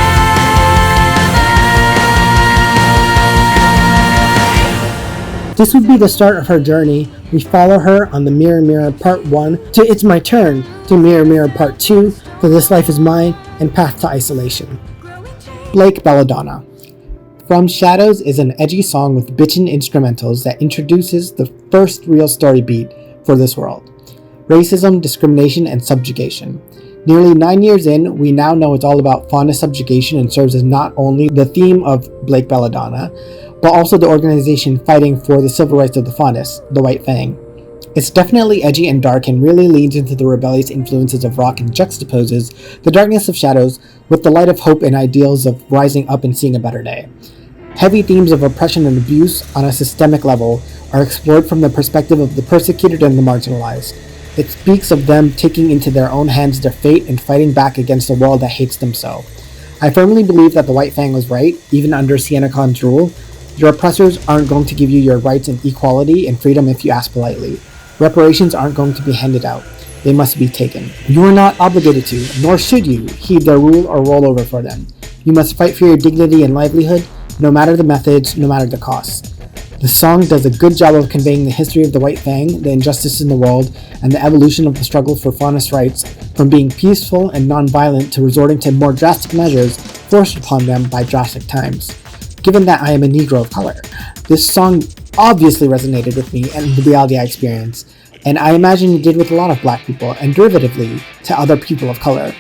I? This would be the start of her journey. We follow her on the Mirror Mirror Part 1 to It's My Turn, to Mirror Mirror Part 2, to This Life Is Mine, and Path to Isolation. Blake Belladonna. From Shadows is an edgy song with bitchin' instrumentals that introduces the first real story beat for this world. Racism, discrimination, and subjugation. Nearly 9 years in, we now know it's all about fauna subjugation and serves as not only the theme of Blake Belladonna, but also the organization fighting for the civil rights of the faunus, the White Fang. It's definitely edgy and dark and really leans into the rebellious influences of rock and juxtaposes the darkness of Shadows with the light of hope and ideals of rising up and seeing a better day. Heavy themes of oppression and abuse on a systemic level are explored from the perspective of the persecuted and the marginalized. It speaks of them taking into their own hands their fate and fighting back against a world that hates them so. I firmly believe that the White Fang was right, even under Sienna Khan's rule. Your oppressors aren't going to give you your rights and equality and freedom if you ask politely. Reparations aren't going to be handed out. They must be taken. You are not obligated to, nor should you, heed their rule or roll over for them. You must fight for your dignity and livelihood, no matter the methods, no matter the costs. The song does a good job of conveying the history of the White Fang, the injustice in the world, and the evolution of the struggle for faunus rights, from being peaceful and non-violent to resorting to more drastic measures forced upon them by drastic times. Given that I am a Negro of color, this song obviously resonated with me and the reality I experienced, and I imagine it did with a lot of black people, and derivatively to other people of color.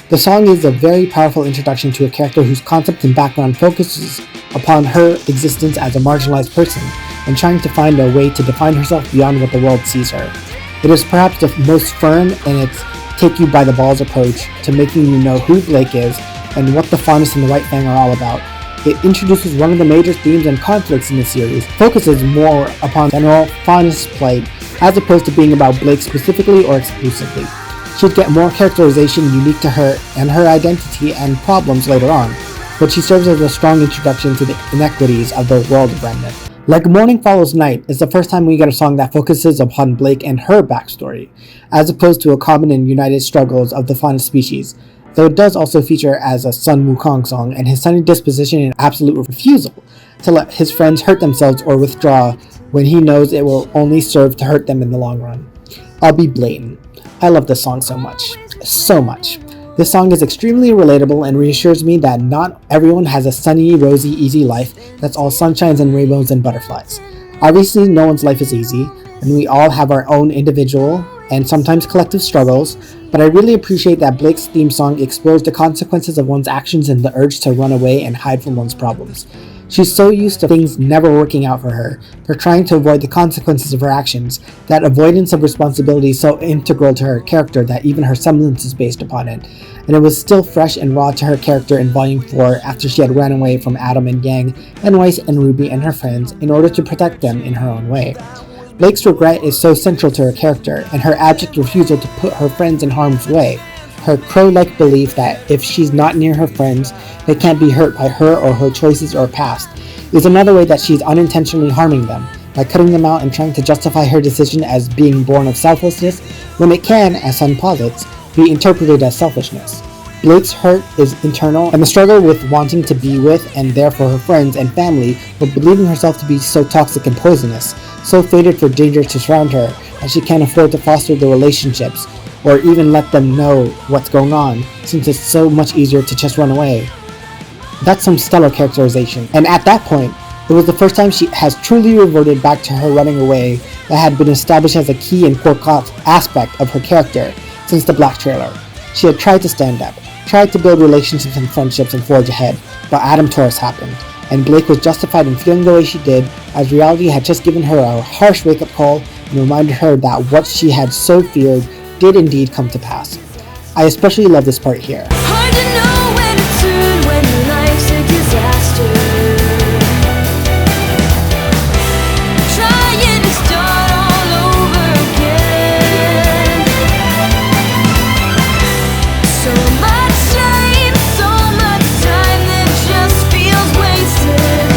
The song is a very powerful introduction to a character whose concept and background focuses upon her existence as a marginalized person, and trying to find a way to define herself beyond what the world sees her. It is perhaps the most firm in its take-you-by-the-balls approach to making you know who Blake is and what the faunus and the White Fang are all about. It introduces one of the major themes and conflicts in the series, focuses more upon general faunus plight, as opposed to being about Blake specifically or exclusively. She'd get more characterization unique to her and her identity and problems later on, but she serves as a strong introduction to the inequities of the world of Remnant. Like Morning Follows Night is the first time we get a song that focuses upon Blake and her backstory, as opposed to a common and united struggles of the faunus species, though it does also feature as a Sun Wukong song and his sunny disposition and absolute refusal to let his friends hurt themselves or withdraw when he knows it will only serve to hurt them in the long run. I'll be blatant. I love this song so much. So much. This song is extremely relatable and reassures me that not everyone has a sunny, rosy, easy life that's all sunshines and rainbows and butterflies. Obviously, no one's life is easy, and we all have our own individual and sometimes collective struggles, but I really appreciate that Blake's theme song explores the consequences of one's actions and the urge to run away and hide from one's problems. She's so used to things never working out for her, for trying to avoid the consequences of her actions, that avoidance of responsibility is so integral to her character that even her semblance is based upon it. And it was still fresh and raw to her character in Volume 4 after she had ran away from Adam and Yang and Weiss and Ruby and her friends in order to protect them in her own way. Blake's regret is so central to her character, and her abject refusal to put her friends in harm's way. Her crow-like belief that if she's not near her friends, they can't be hurt by her or her choices or past, is another way that she's unintentionally harming them, by cutting them out and trying to justify her decision as being born of selflessness, when it can, as Sun posits, be interpreted as selfishness. Blake's hurt is internal, and the struggle with wanting to be with and there for her friends and family, but believing herself to be so toxic and poisonous, so fated for danger to surround her, that she can't afford to foster the relationships, or even let them know what's going on, since it's so much easier to just run away. That's some stellar characterization, and at that point, it was the first time she has truly reverted back to her running away that had been established as a key and core aspect of her character since the Black trailer. She had tried to stand up, tried to build relationships and friendships and forge ahead, but Adam Taurus happened, and Blake was justified in feeling the way she did, as reality had just given her a harsh wake-up call and reminded her that what she had so feared did indeed come to pass. I especially love this part here. Hard to know when to turn when life's a disaster. Trying to start all over again. So much shame, so much time that just feels wasted.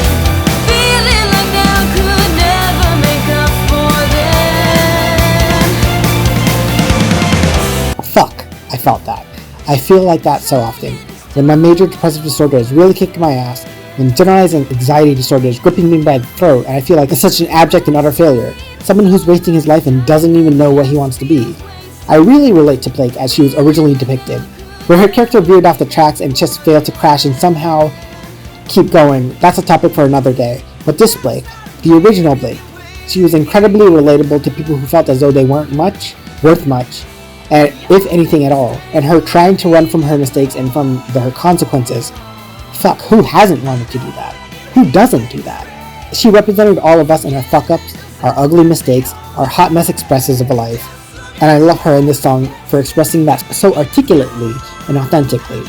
Feeling like now could never make up for them. Fuck, I felt that. I feel like that so often. When my major depressive disorder is really kicking my ass, when generalized anxiety disorder is gripping me by the throat and I feel like it's such an abject and utter failure, someone who's wasting his life and doesn't even know what he wants to be. I really relate to Blake as she was originally depicted, where her character veered off the tracks and just failed to crash and somehow keep going. That's a topic for another day. But this Blake, the original Blake, she was incredibly relatable to people who felt as though they weren't worth much, and if anything at all, and her trying to run from her mistakes and from her consequences. Fuck, who hasn't wanted to do that? Who doesn't do that? She represented all of us in our fuck-ups, our ugly mistakes, our hot mess expresses of a life, and I love her in this song for expressing that so articulately and authentically.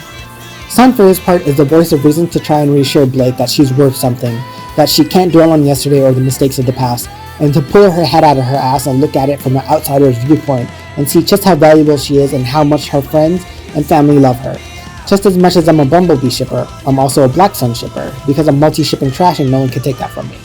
Sun, for his part, is the voice of reason to try and reassure Blake that she's worth something, that she can't dwell on yesterday or the mistakes of the past, and to pull her head out of her ass and look at it from an outsider's viewpoint and see just how valuable she is and how much her friends and family love her. Just as much as I'm a Bumblebee shipper, I'm also a Black Sun shipper, because I'm multi-shipping trash and no one can take that from me.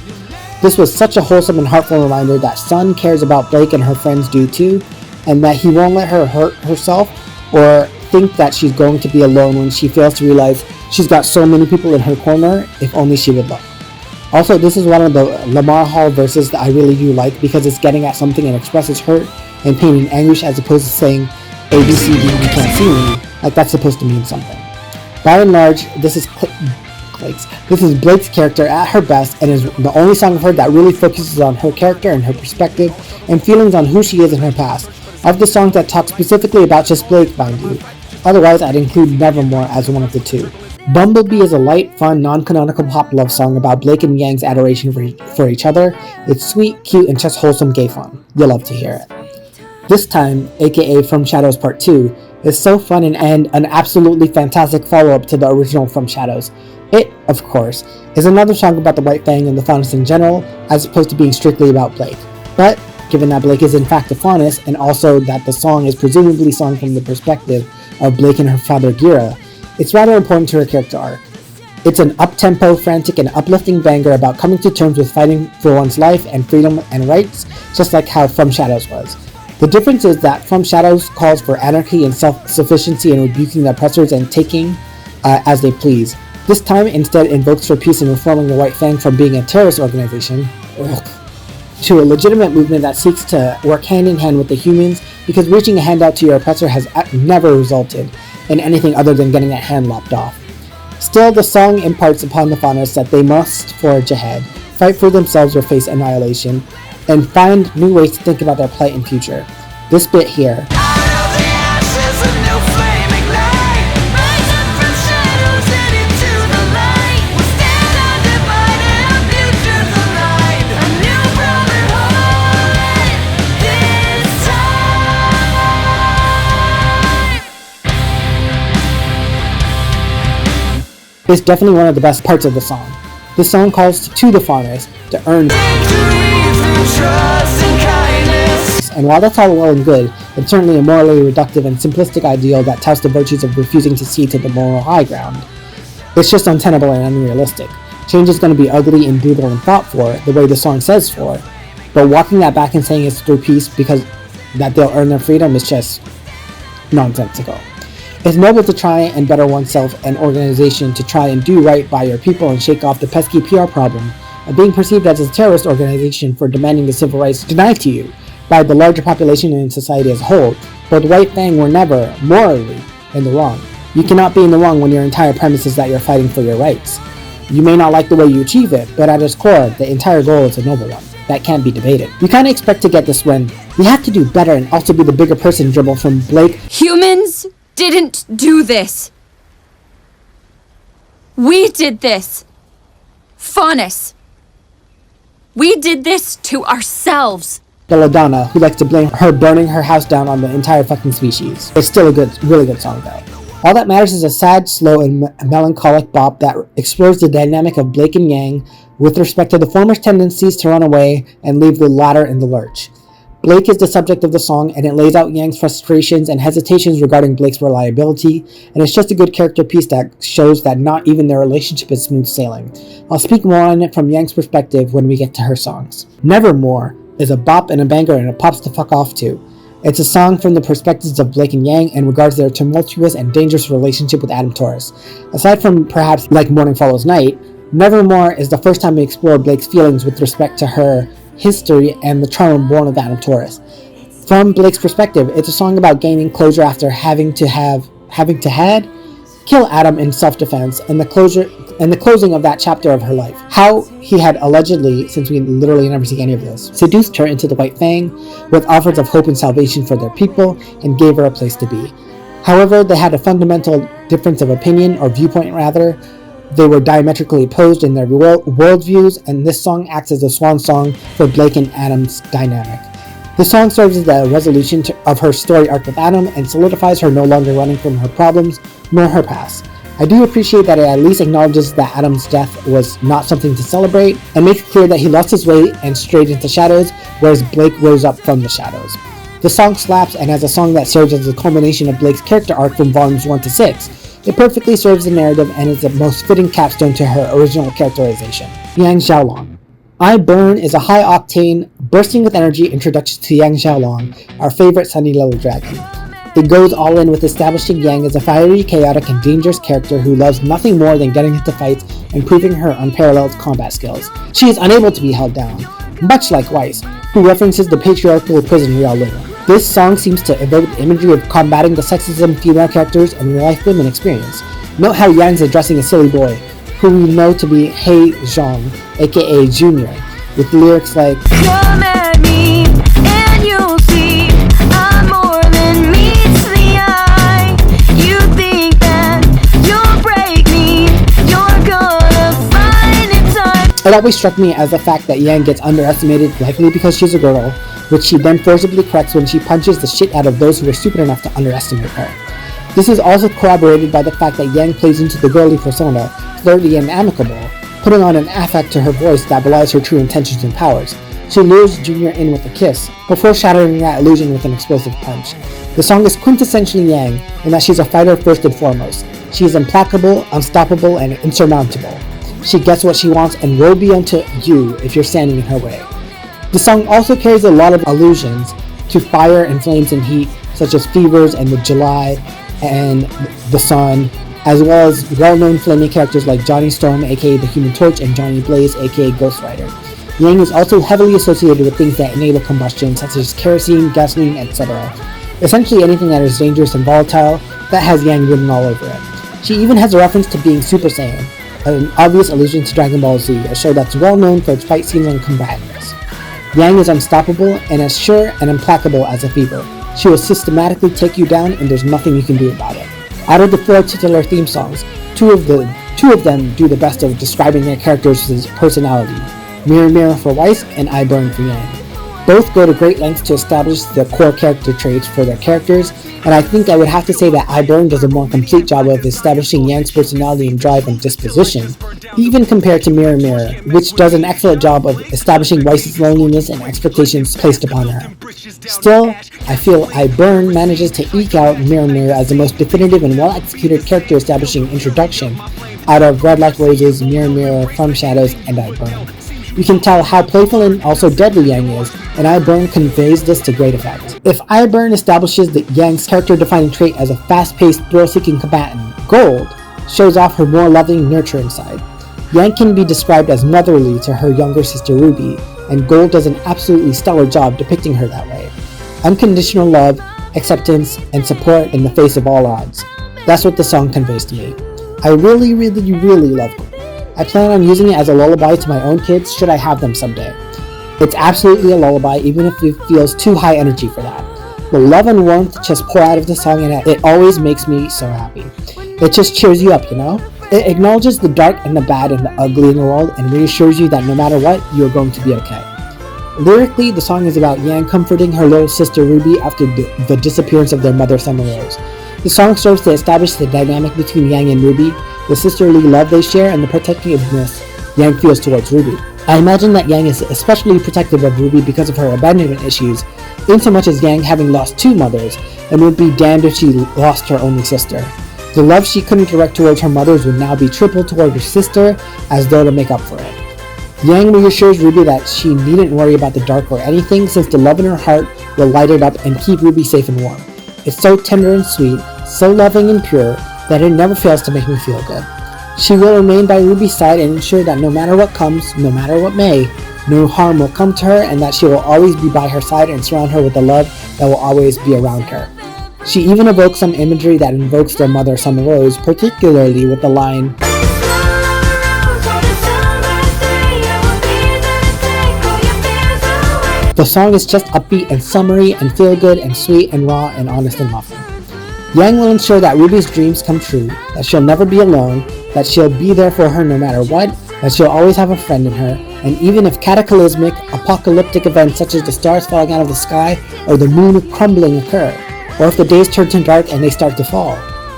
This was such a wholesome and heartful reminder that Sun cares about Blake and her friends do too, and that he won't let her hurt herself or think that she's going to be alone when she fails to realize she's got so many people in her corner if only she would look. Also, this is one of the Lamar Hall verses that I really do like because it's getting at something and expresses hurt and pain and anguish as opposed to saying A, B, C, D, you can't see me, like that's supposed to mean something. By and large, this is Blake's character at her best and is the only song I've heard that really focuses on her character and her perspective and feelings on who she is in her past. Of the songs that talk specifically about just Blake, mind you. Otherwise, I'd include Nevermore as one of the two. Bumblebee is a light, fun, non-canonical pop love song about Blake and Yang's adoration for each other. It's sweet, cute, and just wholesome gay fun. You'll love to hear it. This time, aka From Shadows Part 2, is so fun and an absolutely fantastic follow-up to the original From Shadows. It, of course, is another song about the White Fang and the Faunus in general, as opposed to being strictly about Blake. But, given that Blake is in fact a Faunus, and also that the song is presumably sung from the perspective of Blake and her father Gira, it's rather important to her character arc. It's an up-tempo, frantic, and uplifting banger about coming to terms with fighting for one's life and freedom and rights, just like how From Shadows was. The difference is that From Shadows calls for anarchy and self-sufficiency and rebuking the oppressors and taking as they please. This time instead invokes for peace and reforming the White Fang from being a terrorist organization to a legitimate movement that seeks to work hand in hand with the humans, because reaching a handout to your oppressor has never resulted in anything other than getting a hand lopped off. Still, the song imparts upon the Faunus that they must forge ahead, fight for themselves or face annihilation, and find new ways to think about their plight and future. This bit here. Is definitely one of the best parts of the song. This song calls to the Faunus to earn and while that's all well and good, it's certainly a morally reductive and simplistic ideal that touts the virtues of refusing to see to the moral high ground. It's just untenable and unrealistic. Change is going to be ugly and brutal and fought for, the way the song says for, but walking that back and saying it's through peace because that they'll earn their freedom is just nonsensical. It's noble to try and better oneself and organization to try and do right by your people and shake off the pesky PR problem of being perceived as a terrorist organization for demanding the civil rights denied to you by the larger population and society as a whole, but the White Fang were never morally in the wrong. You cannot be in the wrong when your entire premise is that you're fighting for your rights. You may not like the way you achieve it, but at its core, the entire goal is a noble one. That can't be debated. You kinda expect to get this when we have to do better and also be the bigger person dribble from Blake. Humans didn't do this. We did this. Faunus. We did this to ourselves. Belladonna, who likes to blame her burning her house down on the entire fucking species. It's still a really good song though. All that matters is a sad, slow, and melancholic bop that explores the dynamic of Blake and Yang with respect to the former's tendencies to run away and leave the latter in the lurch. Blake is the subject of the song, and it lays out Yang's frustrations and hesitations regarding Blake's reliability, and it's just a good character piece that shows that not even their relationship is smooth sailing. I'll speak more on it from Yang's perspective when we get to her songs. Nevermore is a bop and a banger, and it pops the fuck off too. It's a song from the perspectives of Blake and Yang and regards their tumultuous and dangerous relationship with Adam Taurus. Aside from perhaps Like Morning Follows Night, Nevermore is the first time we explore Blake's feelings with respect to her history and the trauma born of Adam Taurus. From Blake's perspective, it's a song about gaining closure after having to kill Adam in self-defense and the closing of that chapter of her life. How he had allegedly, since we literally never see any of this, seduced her into the White Fang with offers of hope and salvation for their people and gave her a place to be. However, they had a fundamental difference of opinion, or viewpoint rather. They were diametrically opposed in their worldviews, and this song acts as a swan song for Blake and Adam's dynamic. The song serves as the resolution of her story arc with Adam and solidifies her no longer running from her problems nor her past. I do appreciate that it at least acknowledges that Adam's death was not something to celebrate and makes clear that he lost his way and strayed into shadows, whereas Blake rose up from the shadows. The song slaps, and as a song that serves as a culmination of Blake's character arc from volumes 1 to 6, it perfectly serves the narrative and is the most fitting capstone to her original characterization. Yang Xiao Long. I Burn is a high-octane, bursting with energy introduction to Yang Xiao Long, our favorite sunny little dragon. It goes all in with establishing Yang as a fiery, chaotic, and dangerous character who loves nothing more than getting into fights and proving her unparalleled combat skills. She is unable to be held down, much like Weiss, who references the patriarchal prison we all live in. This song seems to evoke the imagery of combating the sexism female characters and real-life women experience. Note how Yang's addressing a silly boy, who we know to be He Zhang, aka Junior, with lyrics like, Come at me, and you'll see I'm more than meets the eye. You think that you'll break me, you're gonna find it time. It always struck me as the fact that Yang gets underestimated, likely because she's a girl, which she then forcibly corrects when she punches the shit out of those who are stupid enough to underestimate her. This is also corroborated by the fact that Yang plays into the girly persona, flirty and amicable, putting on an affect to her voice that belies her true intentions and powers. She lures Junior in with a kiss, before shattering that illusion with an explosive punch. The song is quintessentially Yang, in that she's a fighter first and foremost. She is implacable, unstoppable, and insurmountable. She gets what she wants, and woe be unto you if you're standing in her way. The song also carries a lot of allusions to fire and flames and heat, such as fevers and the July and the sun, as well as well-known flaming characters like Johnny Storm, aka the Human Torch, and Johnny Blaze, aka Ghost Rider. Yang is also heavily associated with things that enable combustion, such as kerosene, gasoline, etc. Essentially anything that is dangerous and volatile, that has Yang written all over it. She even has a reference to being Super Saiyan, an obvious allusion to Dragon Ball Z, a show that's well known for its fight scenes and combatants. Yang is unstoppable and as sure and implacable as a fever. She will systematically take you down and there's nothing you can do about it. Out of the 4 titular theme songs, two of them do the best of describing their characters' personality. Mirror Mirror for Weiss and I Burn for Yang. Both go to great lengths to establish the core character traits for their characters, and I think I would have to say that I Burn does a more complete job of establishing Yang's personality and drive and disposition, even compared to Mirror Mirror, which does an excellent job of establishing Weiss's loneliness and expectations placed upon her. Still, I feel I Burn manages to eke out Mirror Mirror as the most definitive and well-executed character establishing introduction out of Red Like Roses, Mirror Mirror, From Shadows, and I Burn. You can tell how playful and also deadly Yang is, and I Burn conveys this to great effect. If I Burn establishes that Yang's character-defining trait as a fast-paced, thrill-seeking combatant, Gold shows off her more loving, nurturing side. Yang can be described as motherly to her younger sister Ruby, and Gold does an absolutely stellar job depicting her that way. Unconditional love, acceptance, and support in the face of all odds. That's what the song conveys to me. I really love Gold. I plan on using it as a lullaby to my own kids should I have them someday. It's absolutely a lullaby even if it feels too high energy for that. The love and warmth just pour out of the song and it always makes me so happy. It just cheers you up, you know? It acknowledges the dark and the bad and the ugly in the world and reassures you that no matter what, you are going to be okay. Lyrically, the song is about Yang comforting her little sister Ruby after the disappearance of their mother Summer Rose. The song serves to establish the dynamic between Yang and Ruby, the sisterly love they share, and the protectiveness Yang feels towards Ruby. I imagine that Yang is especially protective of Ruby because of her abandonment issues, insomuch as Yang having lost 2 mothers, and would be damned if she lost her only sister. The love she couldn't direct towards her mothers would now be tripled toward her sister, as though to make up for it. Yang reassures Ruby that she needn't worry about the dark or anything, since the love in her heart will light it up and keep Ruby safe and warm. It's so tender and sweet, so loving and pure, that it never fails to make me feel good. She will remain by Ruby's side and ensure that no matter what comes, no matter what may, no harm will come to her and that she will always be by her side and surround her with a love that will always be around her. She even evokes some imagery that invokes their mother Summer Rose, particularly with the line, the song is just upbeat and summery and feel good and sweet and raw and honest and loving. Yang will ensure that Ruby's dreams come true, that she'll never be alone, that she'll be there for her no matter what, that she'll always have a friend in her, and even if cataclysmic, apocalyptic events such as the stars falling out of the sky or the moon crumbling occur, or if the days turn to dark and they start to fall,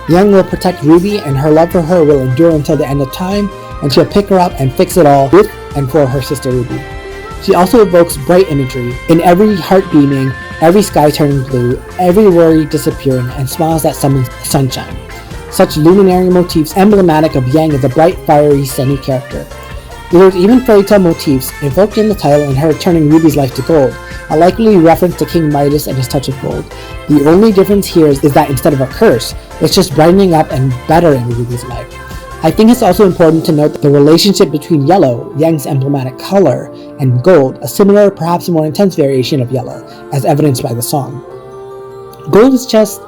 Yang will protect Ruby and her love for her will endure until the end of time, and she'll pick her up and fix it all with and for her sister Ruby. She also evokes bright imagery, in every heart beaming, every sky turning blue, every worry disappearing, and smiles that summons sunshine. Such luminary motifs emblematic of Yang as a bright, fiery, sunny character. There's even fairy tale motifs invoked in the title and her turning Ruby's life to gold, a likely reference to King Midas and his touch of gold. The only difference here is that instead of a curse, it's just brightening up and bettering Ruby's life. I think it's also important to note the relationship between yellow, Yang's emblematic color, and gold, a similar, perhaps more intense variation of yellow, as evidenced by the song. Gold is just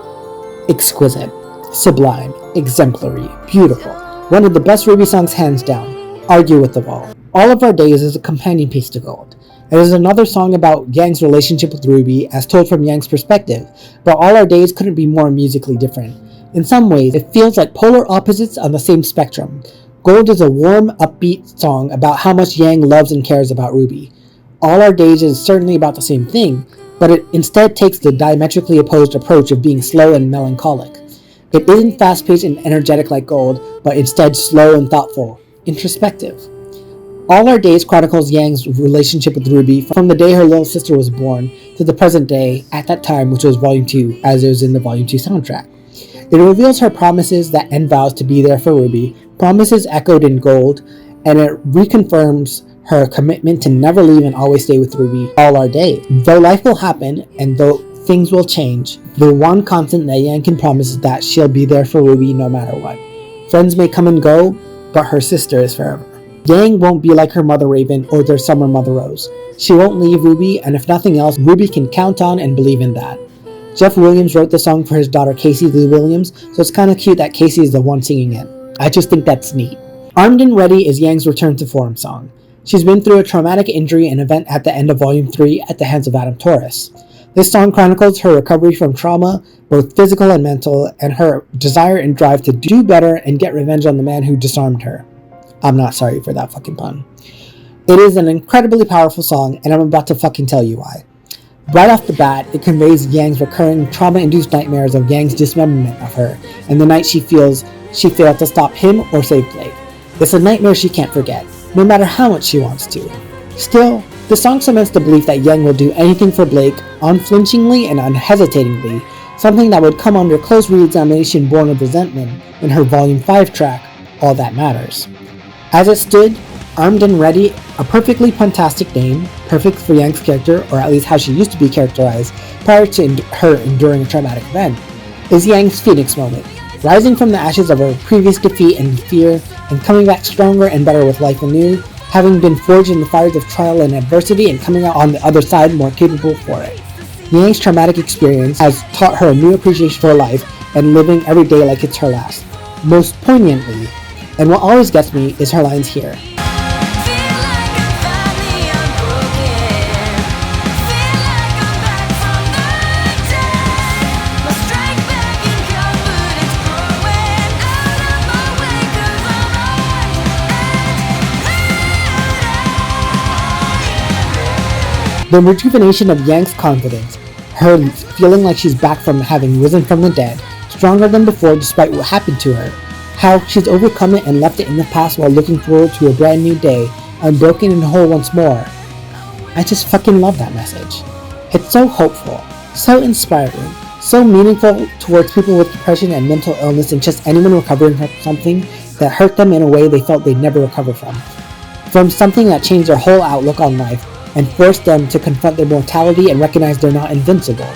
exquisite, sublime, exemplary, beautiful. One of the best Ruby songs hands down. Argue with the wall. All of Our Days is a companion piece to Gold. It is another song about Yang's relationship with Ruby as told from Yang's perspective, but All Our Days couldn't be more musically different. In some ways, it feels like polar opposites on the same spectrum. Gold is a warm, upbeat song about how much Yang loves and cares about Ruby. All Our Days is certainly about the same thing, but it instead takes the diametrically opposed approach of being slow and melancholic. It isn't fast-paced and energetic like Gold, but instead slow and thoughtful, introspective. All Our Days chronicles Yang's relationship with Ruby from the day her little sister was born to the present day at that time, which was Volume 2, as it was in the Volume 2 soundtrack. It reveals her promises that and vows to be there for Ruby, promises echoed in Gold, and it reconfirms her commitment to never leave and always stay with Ruby all our days. Though life will happen, and though things will change, the one constant that Yang can promise is that she'll be there for Ruby no matter what. Friends may come and go, but her sister is forever. Yang won't be like her mother Raven or their summer mother Rose. She won't leave Ruby, and if nothing else, Ruby can count on and believe in that. Jeff Williams wrote the song for his daughter Casey Lee Williams, so it's kinda cute that Casey is the one singing it. I just think that's neat. Armed and Ready is Yang's return to form song. She's been through a traumatic injury and event at the end of Volume 3 at the hands of Adam Taurus. This song chronicles her recovery from trauma, both physical and mental, and her desire and drive to do better and get revenge on the man who disarmed her. I'm not sorry for that fucking pun. It is an incredibly powerful song, and I'm about to fucking tell you why. Right off the bat, it conveys Yang's recurring trauma-induced nightmares of Yang's dismemberment of her, and the night she feels she failed to stop him or save Blake. It's a nightmare she can't forget, no matter how much she wants to. Still, the song cements the belief that Yang will do anything for Blake, unflinchingly and unhesitatingly, something that would come under close re-examination born of resentment in her Volume 5 track, All That Matters. As it stood, Armed and Ready, a perfectly puntastic name, perfect for Yang's character, or at least how she used to be characterized prior to her enduring a traumatic event, is Yang's phoenix moment, rising from the ashes of her previous defeat and fear, and coming back stronger and better with life anew, having been forged in the fires of trial and adversity and coming out on the other side more capable for it. Yang's traumatic experience has taught her a new appreciation for life and living every day like it's her last. Most poignantly, and what always gets me, is her lines here. The rejuvenation of Yang's confidence, her feeling like she's back from having risen from the dead, stronger than before despite what happened to her, how she's overcome it and left it in the past while looking forward to a brand new day, unbroken and whole once more. I just fucking love that message. It's so hopeful, so inspiring, so meaningful towards people with depression and mental illness and just anyone recovering from something that hurt them in a way they felt they'd never recover from something that changed their whole outlook on life and forced them to confront their mortality and recognize they're not invincible,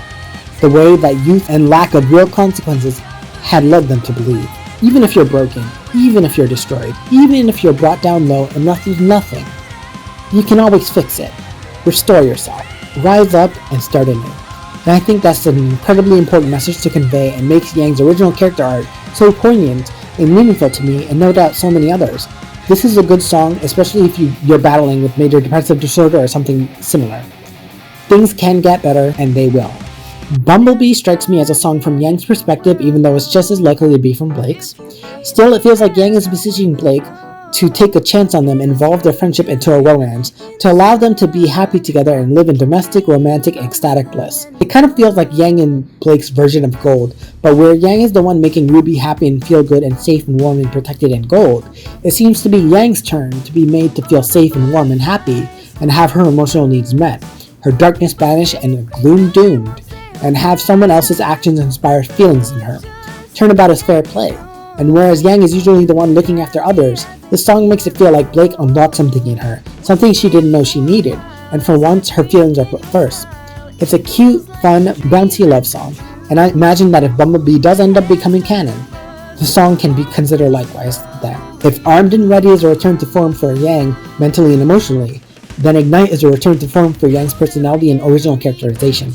the way that youth and lack of real consequences had led them to believe. Even if you're broken, even if you're destroyed, even if you're brought down low and left with nothing, you can always fix it. Restore yourself, rise up, and start anew. And I think that's an incredibly important message to convey and makes Yang's original character art so poignant and meaningful to me and no doubt so many others. This is a good song, especially if you're battling with major depressive disorder or something similar. Things can get better, and they will. Bumblebee strikes me as a song from Yang's perspective, even though it's just as likely to be from Blake's. Still, it feels like Yang is beseeching Blake to take a chance on them and evolve their friendship into a romance, to allow them to be happy together and live in domestic, romantic, ecstatic bliss. It kind of feels like Yang and Blake's version of Gold, but where Yang is the one making Ruby happy and feel good and safe and warm and protected in Gold, it seems to be Yang's turn to be made to feel safe and warm and happy and have her emotional needs met, her darkness banished and gloom doomed, and have someone else's actions inspire feelings in her. Turnabout is fair play. And whereas Yang is usually the one looking after others, this song makes it feel like Blake unlocked something in her, something she didn't know she needed, and for once her feelings are put first. It's a cute, fun, bouncy love song, and I imagine that if Bumblebee does end up becoming canon, the song can be considered likewise then. If Armed and Ready is a return to form for Yang, mentally and emotionally, then Ignite is a return to form for Yang's personality and original characterization.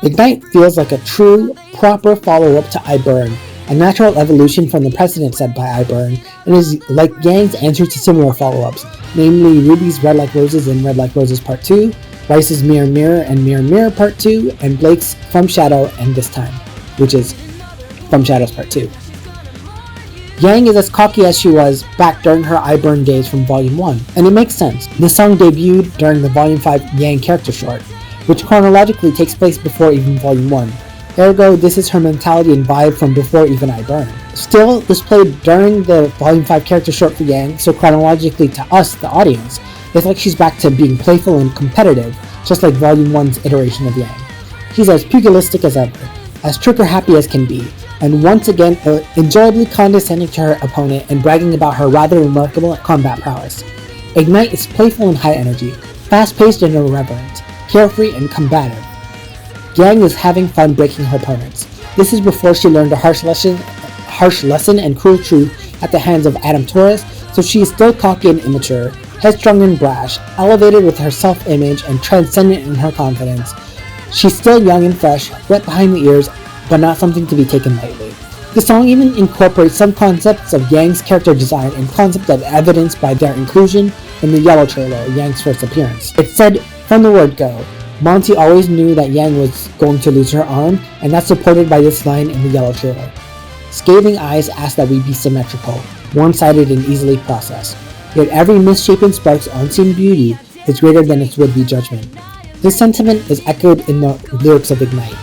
Ignite feels like a true, proper follow-up to I Burn, a natural evolution from the precedent set by I Burn, and is like Yang's answer to similar follow-ups, namely Ruby's Red Like Roses and Red Like Roses Part 2, Weiss's Mirror Mirror and Mirror Mirror Part 2, and Blake's From Shadow and This Time, which is From Shadows Part 2. Yang is as cocky as she was back during her I Burn days from Volume 1, and it makes sense. The song debuted during the Volume 5 Yang character short, which chronologically takes place before even Volume 1. Ergo, this is her mentality and vibe from before even I Burn. Still, this played during the Volume 5 character short for Yang, so chronologically to us, the audience, it's like she's back to being playful and competitive, just like Volume 1's iteration of Yang. She's as pugilistic as ever, as trigger-happy as can be, and once again enjoyably condescending to her opponent and bragging about her rather remarkable combat prowess. Ignite is playful and high energy, fast-paced and irreverent, carefree and combative. Yang is having fun breaking her opponents. This is before she learned a harsh lesson and cruel truth at the hands of Adam Taurus, so she is still cocky and immature, headstrong and brash, elevated with her self-image and transcendent in her confidence. She's still young and fresh, wet behind the ears, but not something to be taken lightly. The song even incorporates some concepts of Yang's character design and concept of evidenced by their inclusion in the Yellow trailer, Yang's first appearance. It said, from the word go, Monty always knew that Yang was going to lose her arm, and that's supported by this line in the Yellow trailer. Scathing eyes ask that we be symmetrical, one-sided and easily processed. Yet every misshapen spark's unseen beauty is greater than its would-be judgment. This sentiment is echoed in the lyrics of Ignite.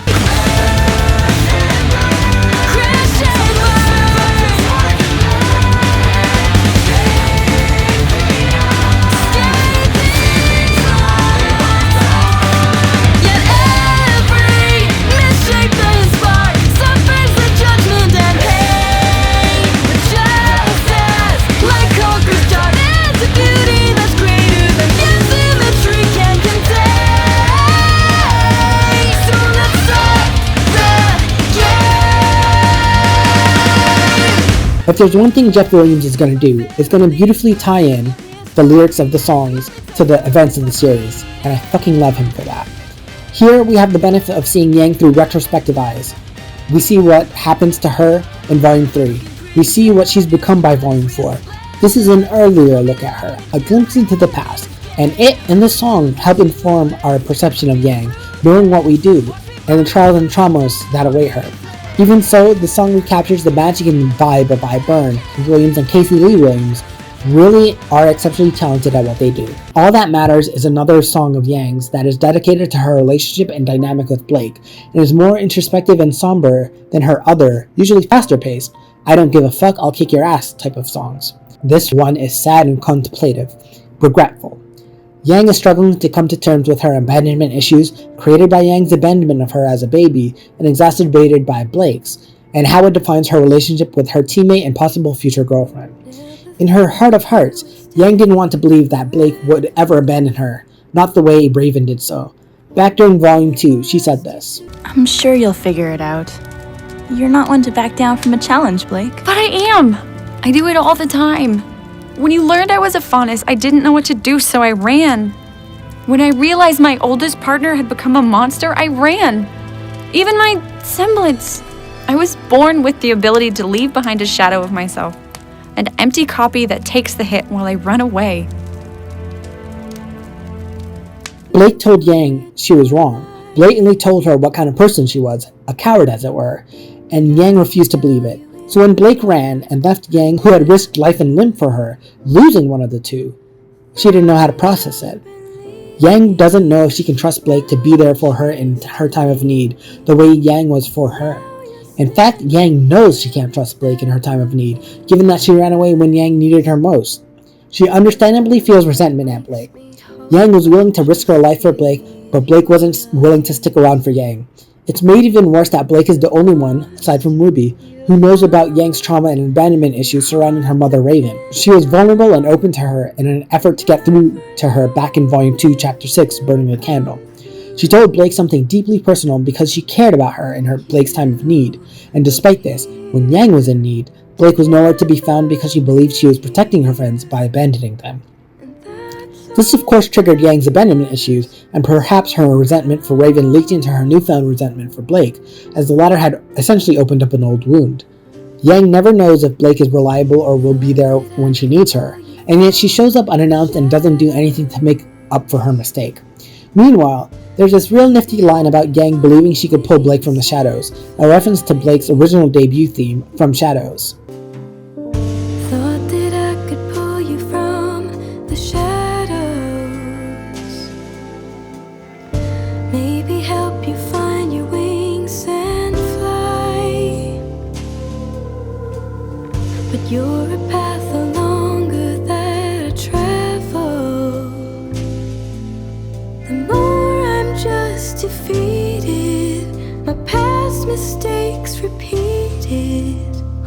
If there's one thing Jeff Williams is going to do, it's going to beautifully tie in the lyrics of the songs to the events in the series, and I fucking love him for that. Here we have the benefit of seeing Yang through retrospective eyes. We see what happens to her in Volume 3. We see what she's become by Volume 4. This is an earlier look at her, a glimpse into the past, and it and the song help inform our perception of Yang, knowing what we do, and the trials and traumas that await her. Even so, the song recaptures the magic and vibe of I Burn. Williams and Casey Lee Williams really are exceptionally talented at what they do. All That Matters is another song of Yang's that is dedicated to her relationship and dynamic with Blake, and is more introspective and somber than her other, usually faster paced, I don't give a fuck, I'll kick your ass type of songs. This one is sad and contemplative, regretful. Yang is struggling to come to terms with her abandonment issues created by Yang's abandonment of her as a baby and exacerbated by Blake's, and how it defines her relationship with her teammate and possible future girlfriend. In her heart of hearts, Yang didn't want to believe that Blake would ever abandon her, not the way Raven did so. Back during Volume 2, she said this. I'm sure you'll figure it out. You're not one to back down from a challenge, Blake. But I am! I do it all the time. When you learned I was a faunus, I didn't know what to do, so I ran. When I realized my oldest partner had become a monster, I ran. Even my semblance. I was born with the ability to leave behind a shadow of myself, an empty copy that takes the hit while I run away. Blake told Yang she was wrong, blatantly told her what kind of person she was, a coward as it were, and Yang refused to believe it. So when Blake ran and left Yang, who had risked life and limb for her, losing one of the two, she didn't know how to process it. Yang doesn't know if she can trust Blake to be there for her in her time of need, the way Yang was for her. In fact, Yang knows she can't trust Blake in her time of need, given that she ran away when Yang needed her most. She understandably feels resentment at Blake. Yang was willing to risk her life for Blake, but Blake wasn't willing to stick around for Yang. It's made even worse that Blake is the only one, aside from Ruby, who knows about Yang's trauma and abandonment issues surrounding her mother Raven. She was vulnerable and open to her in an effort to get through to her back in Volume 2, Chapter 6, Burning a Candle. She told Blake something deeply personal because she cared about her in Blake's time of need, and despite this, when Yang was in need, Blake was nowhere to be found because she believed she was protecting her friends by abandoning them. This of course triggered Yang's abandonment issues, and perhaps her resentment for Raven leaked into her newfound resentment for Blake, as the latter had essentially opened up an old wound. Yang never knows if Blake is reliable or will be there when she needs her, and yet she shows up unannounced and doesn't do anything to make up for her mistake. Meanwhile, there's this real nifty line about Yang believing she could pull Blake from the shadows, a reference to Blake's original debut theme, From Shadows. Thought that I could pull you from the shadows, maybe help you find your wings and fly, but you're a path no longer that I travel. The more I'm just defeated, my past mistakes repeated,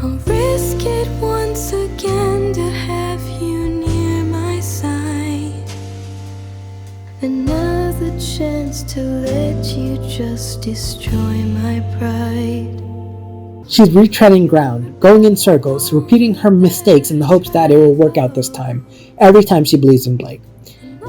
I'll risk it once again to have you near my side. Another chance to let you just destroy my pride. She's retreading ground, going in circles, repeating her mistakes in the hopes that it will work out this time, every time she believes in Blake.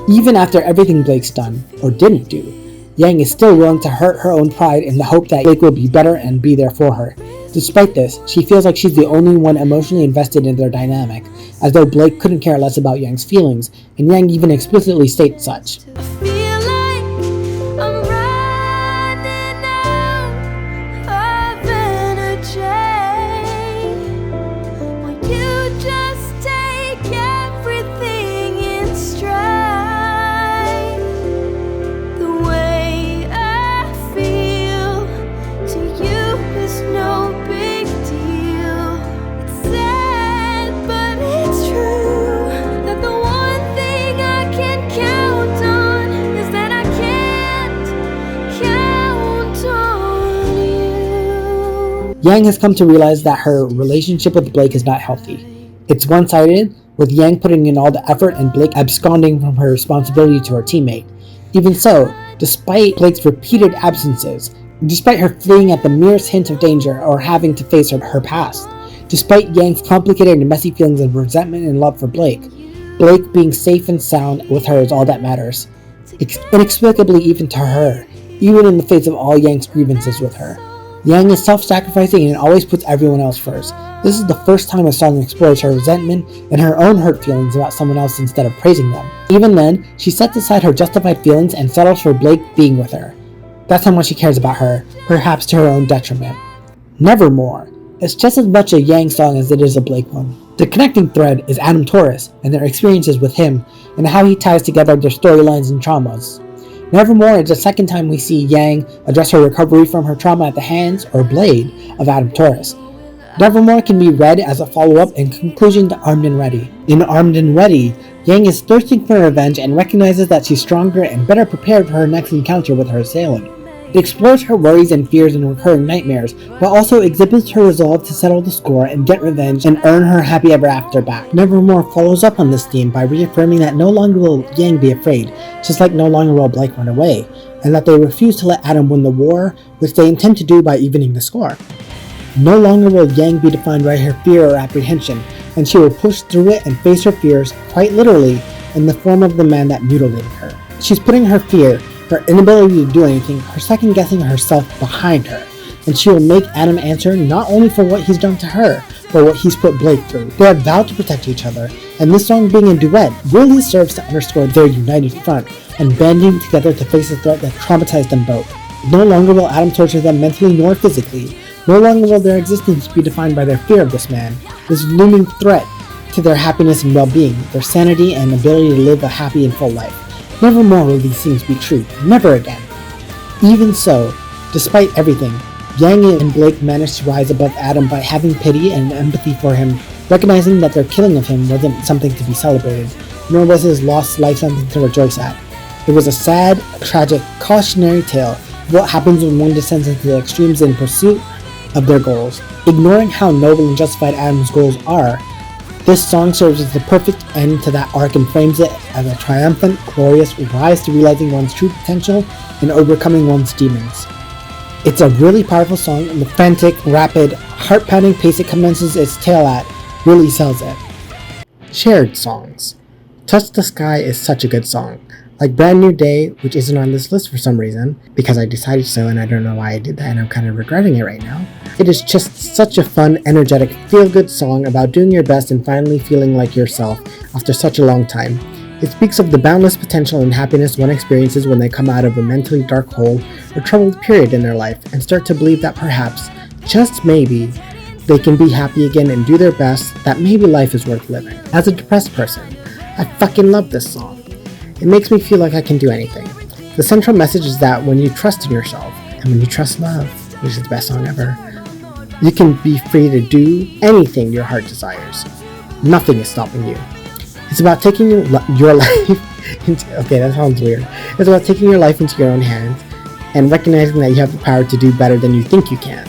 Even after everything Blake's done, or didn't do, Yang is still willing to hurt her own pride in the hope that Blake will be better and be there for her. Despite this, she feels like she's the only one emotionally invested in their dynamic, as though Blake couldn't care less about Yang's feelings, and Yang even explicitly states such. I feel like I'm running out of energy. Will you just take everything in stride? The way I feel to you is no big deal. It's sad, but it's true that the one thing I can count on is that I can't count on you. Yang has come to realize that her relationship with Blake is not healthy. It's one-sided, with Yang putting in all the effort and Blake absconding from her responsibility to her teammate. Even so, despite Blake's repeated absences, despite her fleeing at the merest hint of danger or having to face her past, despite Yang's complicated and messy feelings of resentment and love for Blake being safe and sound with her is all that matters. Inexplicably even to her, even in the face of all Yang's grievances with her. Yang is self-sacrificing and always puts everyone else first. This is the first time a song explores her resentment and her own hurt feelings about someone else instead of praising them. Even then, she sets aside her justified feelings and settles for Blake being with her. That's how much she cares about her, perhaps to her own detriment. Nevermore. It's just as much a Yang song as it is a Blake one. The connecting thread is Adam Taurus and their experiences with him and how he ties together their storylines and traumas. Nevermore is the second time we see Yang address her recovery from her trauma at the hands or blade of Adam Taurus. Nevermore can be read as a follow-up and conclusion to Armed and Ready. In Armed and Ready, Yang is thirsting for revenge and recognizes that she's stronger and better prepared for her next encounter with her assailant. It explores her worries and fears and recurring nightmares, but also exhibits her resolve to settle the score and get revenge and earn her happy ever after back. Nevermore follows up on this theme by reaffirming that no longer will Yang be afraid, just like no longer will Blake run away, and that they refuse to let Adam win the war, which they intend to do by evening the score. No longer will Yang be defined by her fear or apprehension, and she will push through it and face her fears, quite literally, in the form of the man that mutilated her. She's putting her fear, her inability to do anything, her second-guessing herself behind her, and she will make Adam answer not only for what he's done to her, but what he's put Blake through. They have vowed to protect each other, and this song being a duet really serves to underscore their united front and banding together to face a threat that traumatized them both. No longer will Adam torture them mentally nor physically. No longer will their existence be defined by their fear of this man, this looming threat to their happiness and well-being, their sanity and ability to live a happy and full life. Nevermore will these things be true, never again. Even so, despite everything, Yang and Blake managed to rise above Adam by having pity and empathy for him, recognizing that their killing of him wasn't something to be celebrated, nor was his lost life something to rejoice at. It was a sad, tragic, cautionary tale of what happens when one descends into the extremes in pursuit of their goals. Ignoring how noble and justified Adam's goals are, this song serves as the perfect end to that arc and frames it as a triumphant, glorious rise to realizing one's true potential and overcoming one's demons. It's a really powerful song, and the frantic, rapid, heart-pounding pace it commences its tale at really sells it. Shared songs. Touch the Sky is such a good song. Like Brand New Day, which isn't on this list for some reason, because I decided so and I don't know why I did that and I'm kind of regretting it right now. It is just such a fun, energetic, feel-good song about doing your best and finally feeling like yourself after such a long time. It speaks of the boundless potential and happiness one experiences when they come out of a mentally dark hole or troubled period in their life and start to believe that perhaps, just maybe, they can be happy again and do their best, that maybe life is worth living. As a depressed person, I fucking love this song. It makes me feel like I can do anything. The central message is that when you trust in yourself, and when you trust love, which is the best song ever, you can be free to do anything your heart desires. Nothing is stopping you. It's about taking your life into, okay, that sounds weird. It's about taking your life into your own hands and recognizing that you have the power to do better than you think you can.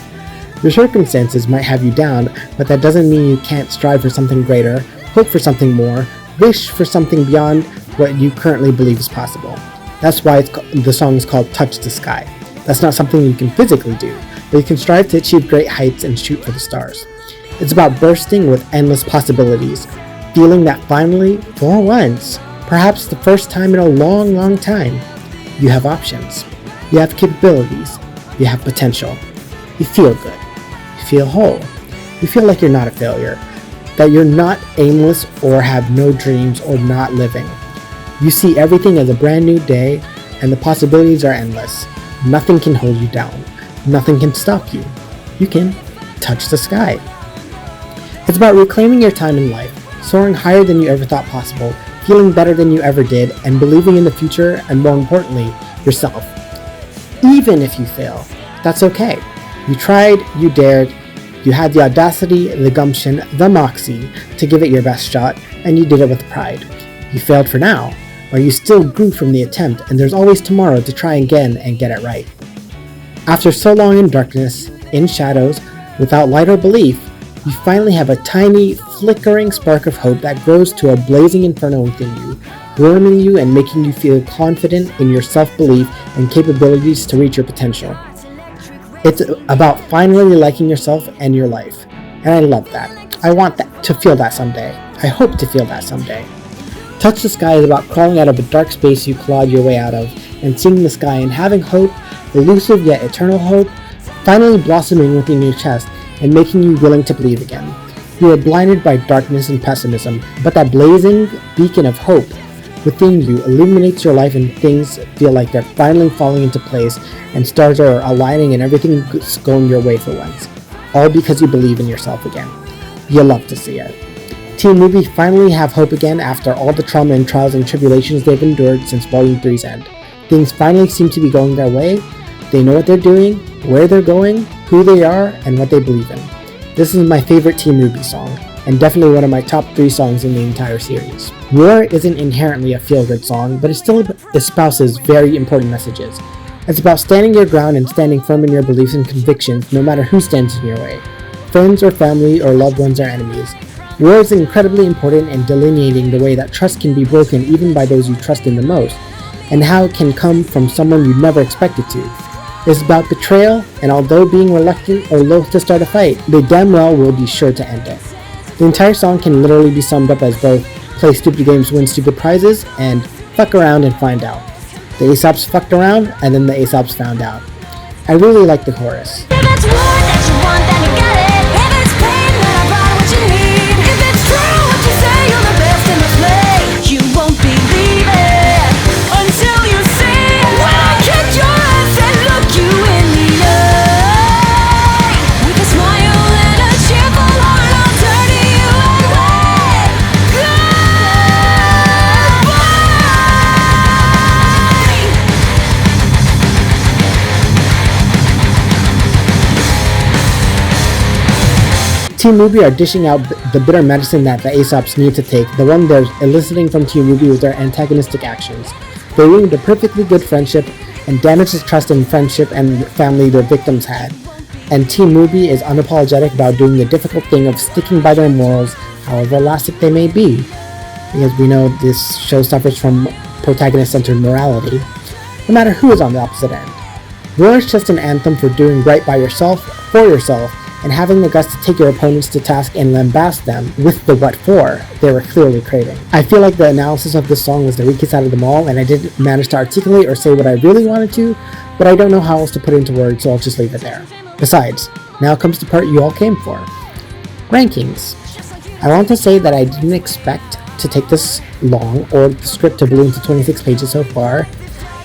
Your circumstances might have you down, but that doesn't mean you can't strive for something greater, hope for something more, wish for something beyond what you currently believe is possible. That's why the song is called Touch the Sky. That's not something you can physically do, but you can strive to achieve great heights and shoot for the stars. It's about bursting with endless possibilities, feeling that finally, for once, perhaps the first time in a long, long time, you have options. You have capabilities. You have potential. You feel good. You feel whole. You feel like you're not a failure. That you're not aimless or have no dreams or not living. You see everything as a brand new day, and the possibilities are endless. Nothing can hold you down. Nothing can stop you. You can touch the sky. It's about reclaiming your time in life, soaring higher than you ever thought possible, feeling better than you ever did, and believing in the future, and more importantly, yourself. Even if you fail, that's okay. You tried, you dared, you had the audacity, the gumption, the moxie to give it your best shot, and you did it with pride. You failed for now, but you still grew from the attempt, and there's always tomorrow to try again and get it right. After so long in darkness, in shadows, without light or belief, you finally have a tiny, flickering spark of hope that grows to a blazing inferno within you, warming you and making you feel confident in your self-belief and capabilities to reach your potential. It's about finally liking yourself and your life, and I love that. I want to feel that someday. I hope to feel that someday. Touch the Sky is about crawling out of a dark space you clawed your way out of, and seeing the sky and having hope, elusive yet eternal hope, finally blossoming within your chest and making you willing to believe again. You are blinded by darkness and pessimism, but that blazing beacon of hope within you illuminates your life, and things feel like they're finally falling into place and stars are aligning and everything's going your way for once. All because you believe in yourself again. You love to see it. Team RWBY finally have hope again after all the trauma and trials and tribulations they've endured since Volume 3's end. Things finally seem to be going their way. They know what they're doing, where they're going, who they are, and what they believe in. This is my favorite Team RWBY song, and definitely one of my top 3 songs in the entire series. War isn't inherently a feel-good song, but it still espouses very important messages. It's about standing your ground and standing firm in your beliefs and convictions no matter who stands in your way, friends or family or loved ones or enemies. War is incredibly important in delineating the way that trust can be broken even by those you trust in the most, and how it can come from someone you never expected to. It's about betrayal, and although being reluctant or loath to start a fight, they damn well will be sure to end it. The entire song can literally be summed up as both play stupid games, win stupid prizes, and fuck around and find out. The Aesops fucked around, and then the Aesops found out. I really like the chorus. If it's war that you want, then you get it. If it's pain, then I brought what you need. If it's true what you say, you're the best in the play. You won't believe it until you see it. When I kick your ass and look you in the eye, with a smile and a cheerful heart, I'll turn to you and wave goodbye. Team RWBY are dishing out the bitter medicine that the Aesops need to take, the one they're eliciting from Team RWBY with their antagonistic actions. They ruined a perfectly good friendship and damaged the trust in friendship and family their victims had. And Team RWBY is unapologetic about doing the difficult thing of sticking by their morals, however elastic they may be. Because we know this show suffers from protagonist-centered morality, no matter who is on the opposite end. War is just an anthem for doing right by yourself, for yourself, and having the guts to take your opponents to task and lambast them with the what for they were clearly craving. I feel like the analysis of this song was the weakest out of them all, and I didn't manage to articulate or say what I really wanted to, but I don't know how else to put it into words, so I'll just leave it there. Besides, now comes the part you all came for. Rankings. I want to say that I didn't expect to take this long, or the script to balloon to 26 pages so far,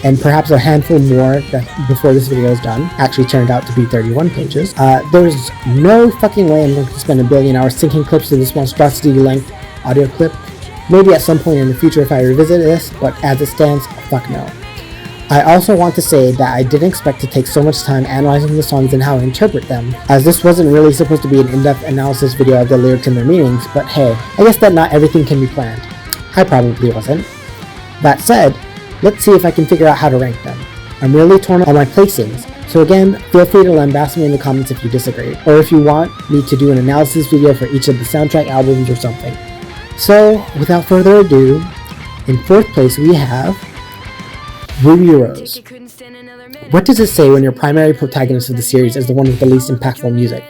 and perhaps a handful more that before this video is done. Actually turned out to be 31 pages. There's no fucking way I'm going to spend a billion hours syncing clips to this monstrosity length audio clip. Maybe at some point in the future if I revisit this, but as it stands, fuck no. I also want to say that I didn't expect to take so much time analyzing the songs and how I interpret them, as this wasn't really supposed to be an in-depth analysis video of the lyrics and their meanings, but hey, I guess that not everything can be planned. I probably wasn't. That said, let's see if I can figure out how to rank them. I'm really torn on my placings, so again, feel free to lambast me in the comments if you disagree, or if you want me to do an analysis video for each of the soundtrack albums or something. So, without further ado, in 4th place we have Ruby Rose. What does it say when your primary protagonist of the series is the one with the least impactful music?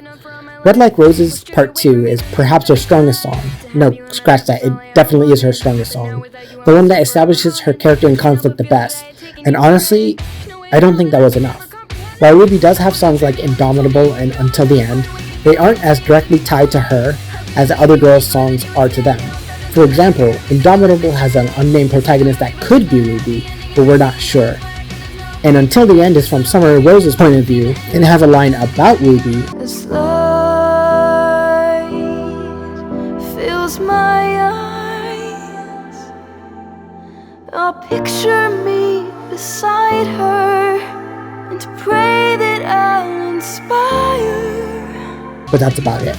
Red Like Roses Part 2 is perhaps her strongest song. No, scratch that, it definitely is her strongest song. The one that establishes her character in conflict the best. And honestly, I don't think that was enough. While RWBY does have songs like Indomitable and Until the End, they aren't as directly tied to her as the other girls' songs are to them. For example, Indomitable has an unnamed protagonist that could be RWBY, but we're not sure. And Until the End is from Summer Rose's point of view, and it has a line about RWBY. This light fills my eyes. I'll picture me beside her and pray that I'll inspire. But that's about it.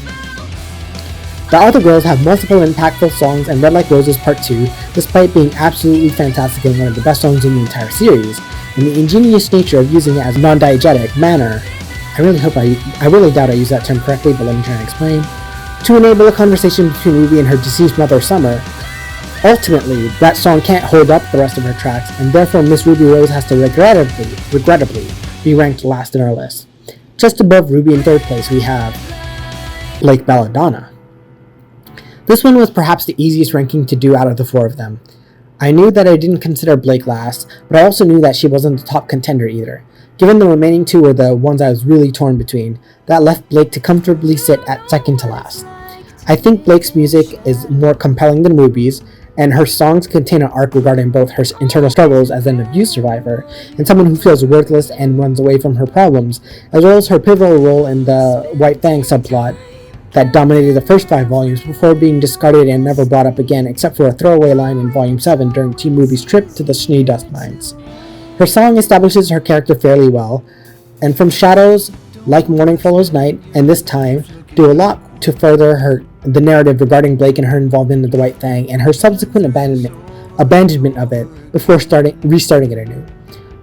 The other girls have multiple impactful songs and Red Like Roses Part 2, despite being absolutely fantastic and one of the best songs in the entire series, and the ingenious nature of using it as a non-diegetic manner, I really doubt I used that term correctly, but let me try and explain, to enable a conversation between RWBY and her deceased mother Summer. Ultimately, that song can't hold up the rest of her tracks, and therefore Miss Ruby Rose has to regrettably be ranked last in our list. Just above RWBY in third place, we have Blake Belladonna. This one was perhaps the easiest ranking to do out of the four of them. I knew that I didn't consider Blake last, but I also knew that she wasn't the top contender either. Given the remaining two were the ones I was really torn between, that left Blake to comfortably sit at second to last. I think Blake's music is more compelling than RWBY's, and her songs contain an arc regarding both her internal struggles as an abuse survivor and someone who feels worthless and runs away from her problems, as well as her pivotal role in the White Fang subplot that dominated the first 5 volumes before being discarded and never brought up again except for a throwaway line in Volume 7 during Team RWBY's trip to the Schnee dust mines. Her song establishes her character fairly well, and From Shadows, Like Morning Follows Night, and This Time do a lot to further the narrative regarding Blake and her involvement in the White Fang and her subsequent abandonment of it before restarting it anew.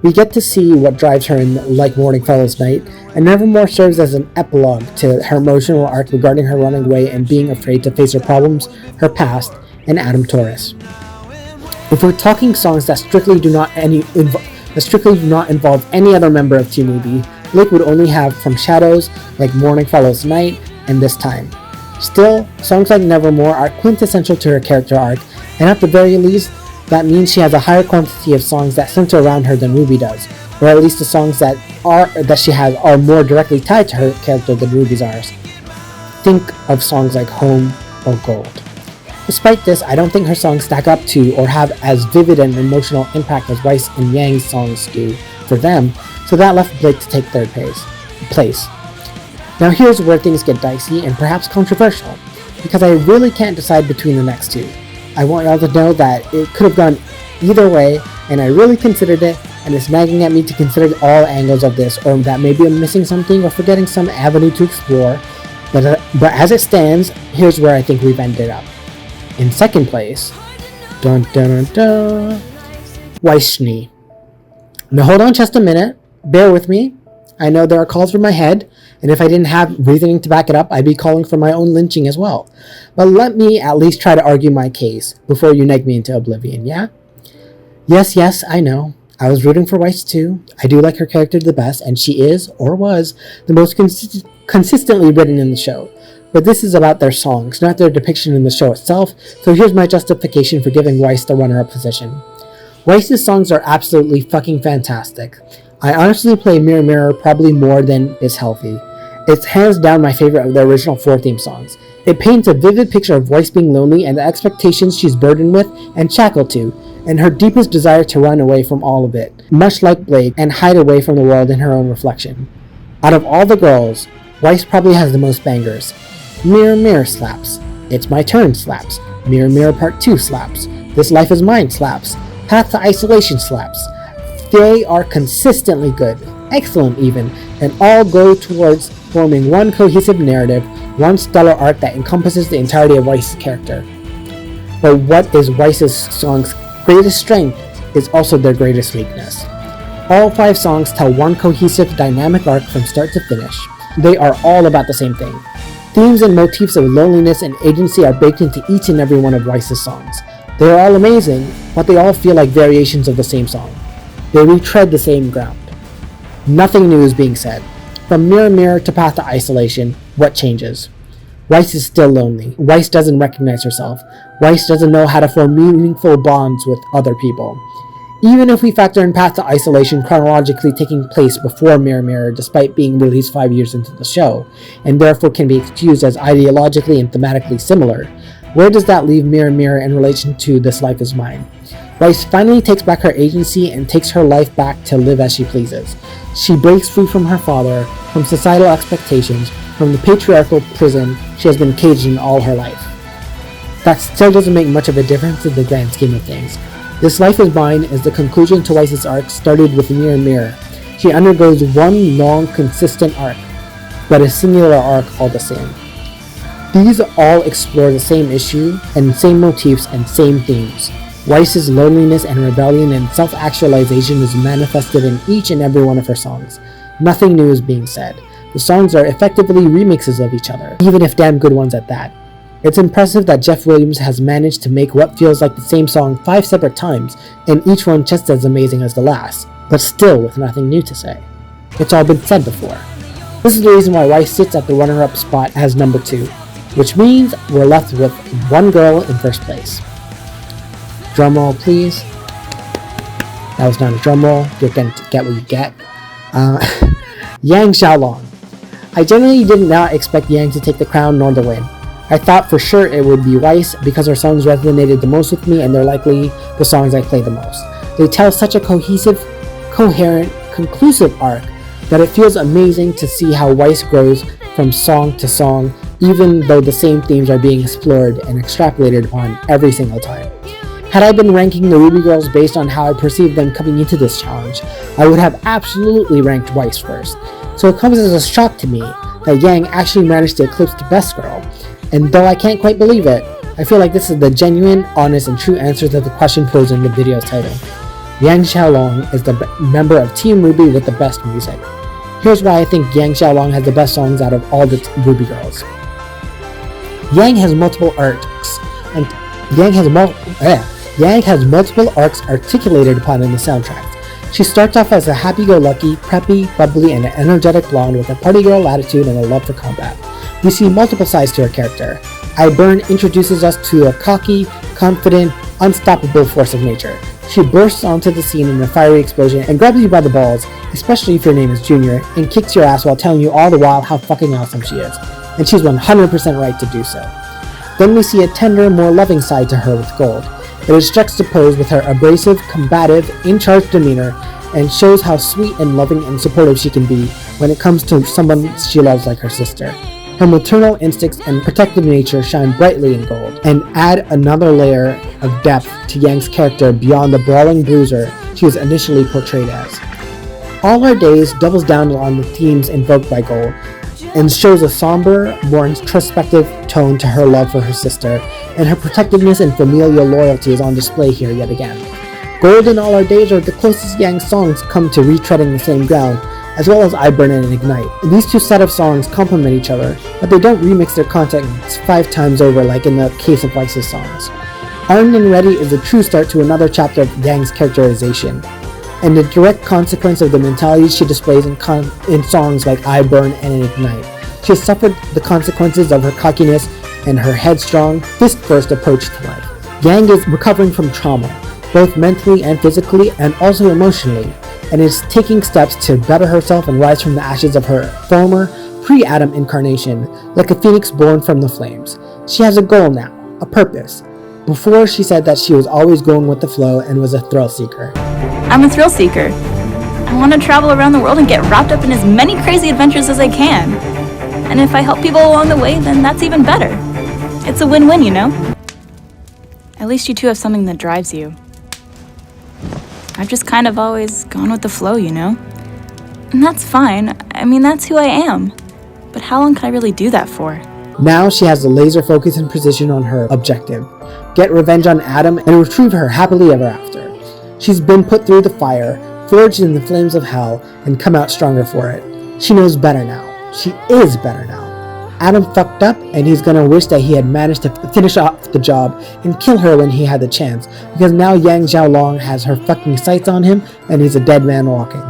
We get to see what drives her in Like Morning Follows Night, and Nevermore serves as an epilogue to her emotional arc regarding her running away and being afraid to face her problems, her past, and Adam Taurus. If we're talking songs that strictly do not involve any other member of Team RWBY, Blake would only have From Shadows, Like Morning Follows Night, and This Time. Still, songs like Nevermore are quintessential to her character arc, and at the very least, that means she has a higher quantity of songs that center around her than RWBY does, or at least the songs that she has are more directly tied to her character than RWBY's are. Think of songs like Home or Gold. Despite this, I don't think her songs stack up to or have as vivid an emotional impact as Weiss and Yang's songs do for them, so that left Blake to take third place. Now here's where things get dicey and perhaps controversial, because I really can't decide between the next two. I want y'all to know that it could have gone either way, and I really considered it, and it's nagging at me to consider all angles of this, or that maybe I'm missing something or forgetting some avenue to explore, but as it stands, here's where I think we've ended up. In second place, Weiss Schnee. Now hold on just a minute, bear with me. I know there are calls from my head, and if I didn't have reasoning to back it up, I'd be calling for my own lynching as well. But let me at least try to argue my case before you neg me into oblivion, yeah? Yes, I know. I was rooting for Weiss too. I do like her character the best, and she is, or was, the most consistently written in the show. But this is about their songs, not their depiction in the show itself, so here's my justification for giving Weiss the runner-up position. Weiss's songs are absolutely fucking fantastic. I honestly play Mirror Mirror probably more than is healthy. It's hands down my favorite of the original 4 theme songs. It paints a vivid picture of Weiss being lonely and the expectations she's burdened with and shackled to, and her deepest desire to run away from all of it, much like Blake, and hide away from the world in her own reflection. Out of all the girls, Weiss probably has the most bangers. Mirror Mirror slaps. It's My Turn slaps. Mirror Mirror Part 2 slaps. This Life Is Mine slaps. Path to Isolation slaps. They are consistently good, excellent even, and all go towards forming one cohesive narrative, one stellar arc that encompasses the entirety of Weiss's character. But what is Weiss's songs' greatest strength is also their greatest weakness. All 5 songs tell one cohesive, dynamic arc from start to finish. They are all about the same thing. Themes and motifs of loneliness and agency are baked into each and every one of Weiss's songs. They are all amazing, but they all feel like variations of the same song. They retread the same ground. Nothing new is being said. From Mirror Mirror to Path to Isolation, what changes? Weiss is still lonely. Weiss doesn't recognize herself. Weiss doesn't know how to form meaningful bonds with other people. Even if we factor in Path to Isolation chronologically taking place before Mirror Mirror despite being released 5 years into the show, and therefore can be excused as ideologically and thematically similar, where does that leave Mirror Mirror in relation to This Life Is Mine? Weiss finally takes back her agency and takes her life back to live as she pleases. She breaks free from her father, from societal expectations, from the patriarchal prison she has been caged in all her life. That still doesn't make much of a difference in the grand scheme of things. This Life Is Mine is the conclusion to Weiss's arc started with Mirror Mirror. She undergoes one long, consistent arc, but a singular arc all the same. These all explore the same issue, and same motifs and same themes. Weiss's loneliness and rebellion and self-actualization is manifested in each and every one of her songs. Nothing new is being said. The songs are effectively remixes of each other, even if damn good ones at that. It's impressive that Jeff Williams has managed to make what feels like the same song 5 separate times, and each one just as amazing as the last, but still with nothing new to say. It's all been said before. This is the reason why Weiss sits at the runner-up spot as number 2, which means we're left with one girl in first place. Drumroll, please. That was not a drumroll. You're going to get what you get. Yang Xiao Long. I generally did not expect Yang to take the crown nor the win. I thought for sure it would be Weiss because her songs resonated the most with me and they're likely the songs I play the most. They tell such a cohesive, coherent, conclusive arc that it feels amazing to see how Weiss grows from song to song, even though the same themes are being explored and extrapolated upon every single time. Had I been ranking the RWBY girls based on how I perceived them coming into this challenge, I would have absolutely ranked Weiss first. So it comes as a shock to me that Yang actually managed to eclipse the best girl. And though I can't quite believe it, I feel like this is the genuine, honest, and true answer to the question posed in the video's title. Yang Xiao Long is the member of Team RWBY with the best music. Here's why I think Yang Xiao Long has the best songs out of all the RWBY girls. Yang has multiple arcs, and Yang has multiple arcs articulated upon in the soundtrack. She starts off as a happy-go-lucky, preppy, bubbly, and energetic blonde with a party girl attitude and a love for combat. We see multiple sides to her character. I Burn introduces us to a cocky, confident, unstoppable force of nature. She bursts onto the scene in a fiery explosion and grabs you by the balls, especially if your name is Junior, and kicks your ass while telling you all the while how fucking awesome she is. And she's 100% right to do so. Then we see a tender, more loving side to her with Gold. It is juxtaposed with her abrasive, combative, in-charge demeanor, and shows how sweet and loving and supportive she can be when it comes to someone she loves like her sister. Her maternal instincts and protective nature shine brightly in Gold, and add another layer of depth to Yang's character beyond the brawling bruiser she was initially portrayed as. All Our Days doubles down on the themes invoked by Gold, and shows a somber, more introspective tone to her love for her sister, and her protectiveness and familial loyalty is on display here yet again. Gold and All Our Days are the closest Yang's songs come to retreading the same ground, as well as I Burn and Ignite. These two set of songs complement each other, but they don't remix their content 5 times over like in the case of Weiss's songs. Armed and Ready is a true start to another chapter of Yang's characterization, and a direct consequence of the mentality she displays in songs like I Burn and Ignite. She has suffered the consequences of her cockiness and her headstrong, fist-first approach to life. Yang is recovering from trauma, both mentally and physically, and also emotionally, and is taking steps to better herself and rise from the ashes of her former, pre-Adam incarnation, like a phoenix born from the flames. She has a goal now, a purpose. Before, she said that she was always going with the flow and was a thrill seeker. I'm a thrill seeker. I want to travel around the world and get wrapped up in as many crazy adventures as I can. And if I help people along the way, then that's even better. It's a win-win, you know? At least you two have something that drives you. I've just kind of always gone with the flow, you know? And that's fine. I mean, that's who I am. But how long can I really do that for? Now she has the laser focus and precision on her objective. Get revenge on Adam and retrieve her happily ever after. She's been put through the fire, forged in the flames of hell, and come out stronger for it. She knows better now. She is better now. Adam fucked up, and he's gonna wish that he had managed to finish off the job and kill her when he had the chance, because now Yang Xiao Long has her fucking sights on him, and he's a dead man walking.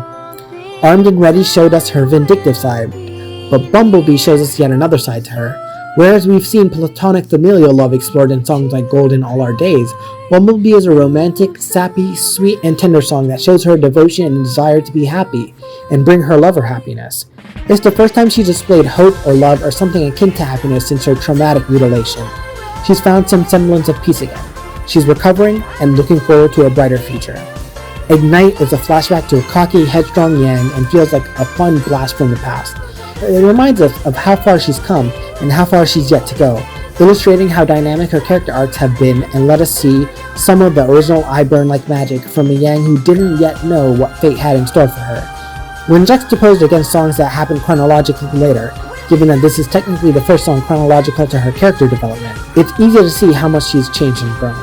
Armed and Ready showed us her vindictive side, but Bumblebee shows us yet another side to her. Whereas we've seen platonic familial love explored in songs like Gold and All Our Days, Bumblebee is a romantic, sappy, sweet, and tender song that shows her devotion and desire to be happy and bring her lover happiness. It's the first time she's displayed hope or love or something akin to happiness since her traumatic mutilation. She's found some semblance of peace again. She's recovering and looking forward to a brighter future. Ignite is a flashback to a cocky, headstrong Yang and feels like a fun blast from the past. It reminds us of how far she's come and how far she's yet to go, illustrating how dynamic her character arcs have been and let us see some of the original I Burn Like Magic from a Yang who didn't yet know what fate had in store for her. When juxtaposed against songs that happened chronologically later, given that this is technically the first song chronological to her character development, it's easy to see how much she's changed and grown.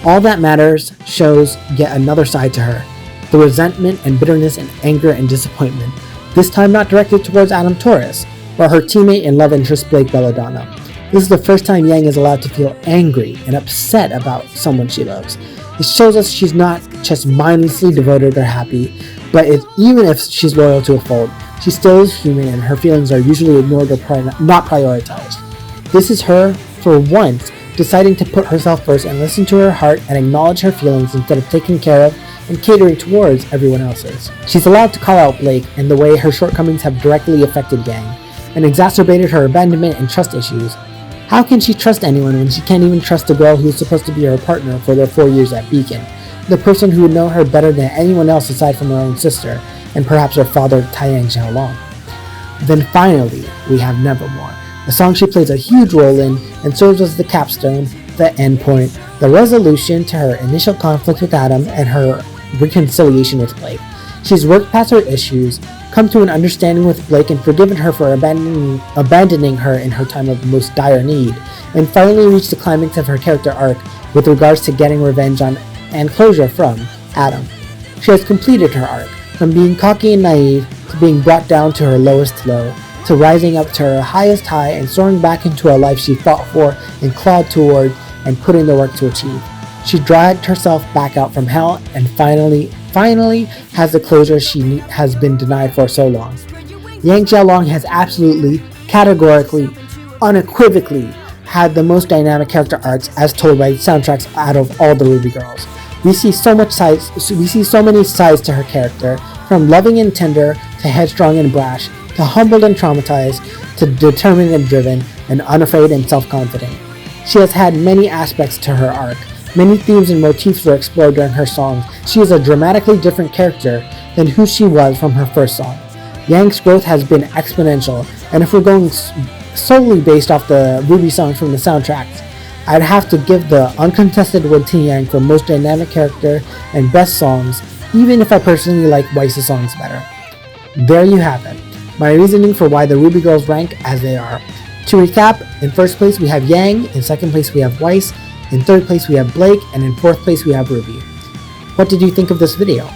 All That Matters shows yet another side to her, the resentment and bitterness and anger and disappointment, this time not directed towards Adam Taurus, but her teammate and love interest Blake Belladonna. This is the first time Yang is allowed to feel angry and upset about someone she loves. It shows us she's not just mindlessly devoted or happy, but even if she's loyal to a fault, she still is human and her feelings are usually ignored or not prioritized. This is her, for once, deciding to put herself first and listen to her heart and acknowledge her feelings instead of taking care of and catering towards everyone else's. She's allowed to call out Blake and the way her shortcomings have directly affected Yang and exacerbated her abandonment and trust issues. How can she trust anyone when she can't even trust the girl who's supposed to be her partner for their 4 years at Beacon, the person who would know her better than anyone else aside from her own sister, and perhaps her father, Xiao Long? Then finally, we have Nevermore, a song she plays a huge role in and serves as the capstone, the endpoint, the resolution to her initial conflict with Adam and her reconciliation with Blake. She's worked past her issues, come to an understanding with Blake and forgiven her for abandoning her in her time of most dire need, and finally reached the climax of her character arc with regards to getting revenge on and closure from Adam. She has completed her arc, from being cocky and naive to being brought down to her lowest low, to rising up to her highest high and soaring back into a life she fought for and clawed toward and put in the work to achieve. She dragged herself back out from hell and finally has the closure she has been denied for so long. Xiao Long has absolutely, categorically, unequivocally had the most dynamic character arcs as told by soundtracks out of all the RWBY girls. We see so many sides to her character, from loving and tender to headstrong and brash, to humbled and traumatized, to determined and driven, and unafraid and self-confident. She has had many aspects to her arc. Many themes and motifs were explored during her songs. She is a dramatically different character than who she was from her first song. Yang's growth has been exponential, and if we're going solely based off the RWBY songs from the soundtracks, I'd have to give the uncontested win to Yang for most dynamic character and best songs, even if I personally like Weiss's songs better. There you have it, my reasoning for why the RWBY girls rank as they are. To recap, in first place we have Yang, in second place we have Weiss, in third place we have Blake, and in fourth place we have RWBY. What did you think of this video?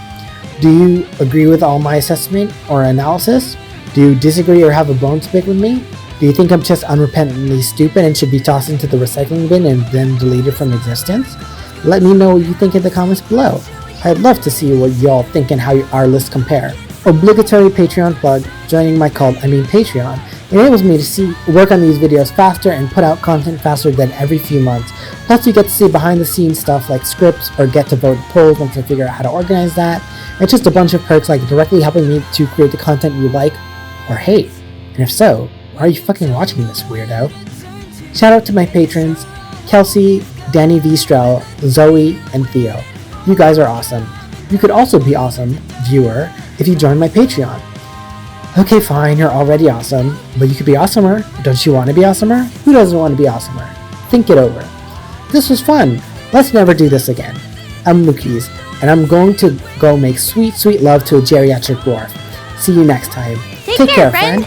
Do you agree with all my assessment or analysis? Do you disagree or have a bone to pick with me? Do you think I'm just unrepentantly stupid and should be tossed into the recycling bin and then deleted from existence? Let me know what you think in the comments below. I'd love to see what y'all think and how our lists compare. Obligatory Patreon plug, joining my cult, Patreon, enables me to work on these videos faster and put out content faster than every few months. Plus you get to see behind the scenes stuff like scripts or get to vote polls once I figure out how to organize that. It's just a bunch of perks like directly helping me to create the content you like or hate. And if so, why are you fucking watching this, weirdo? Shout out to my patrons, Kelsey, Danny V. Strell, Zoe, and Theo. You guys are awesome. You could also be awesome, viewer, if you join my Patreon. Okay, fine, you're already awesome, but you could be awesomer. Don't you want to be awesomer? Who doesn't want to be awesomer? Think it over. This was fun. Let's never do this again. I'm Mookies, and I'm going to go make sweet, sweet love to a geriatric dwarf. See you next time. Take care, friend.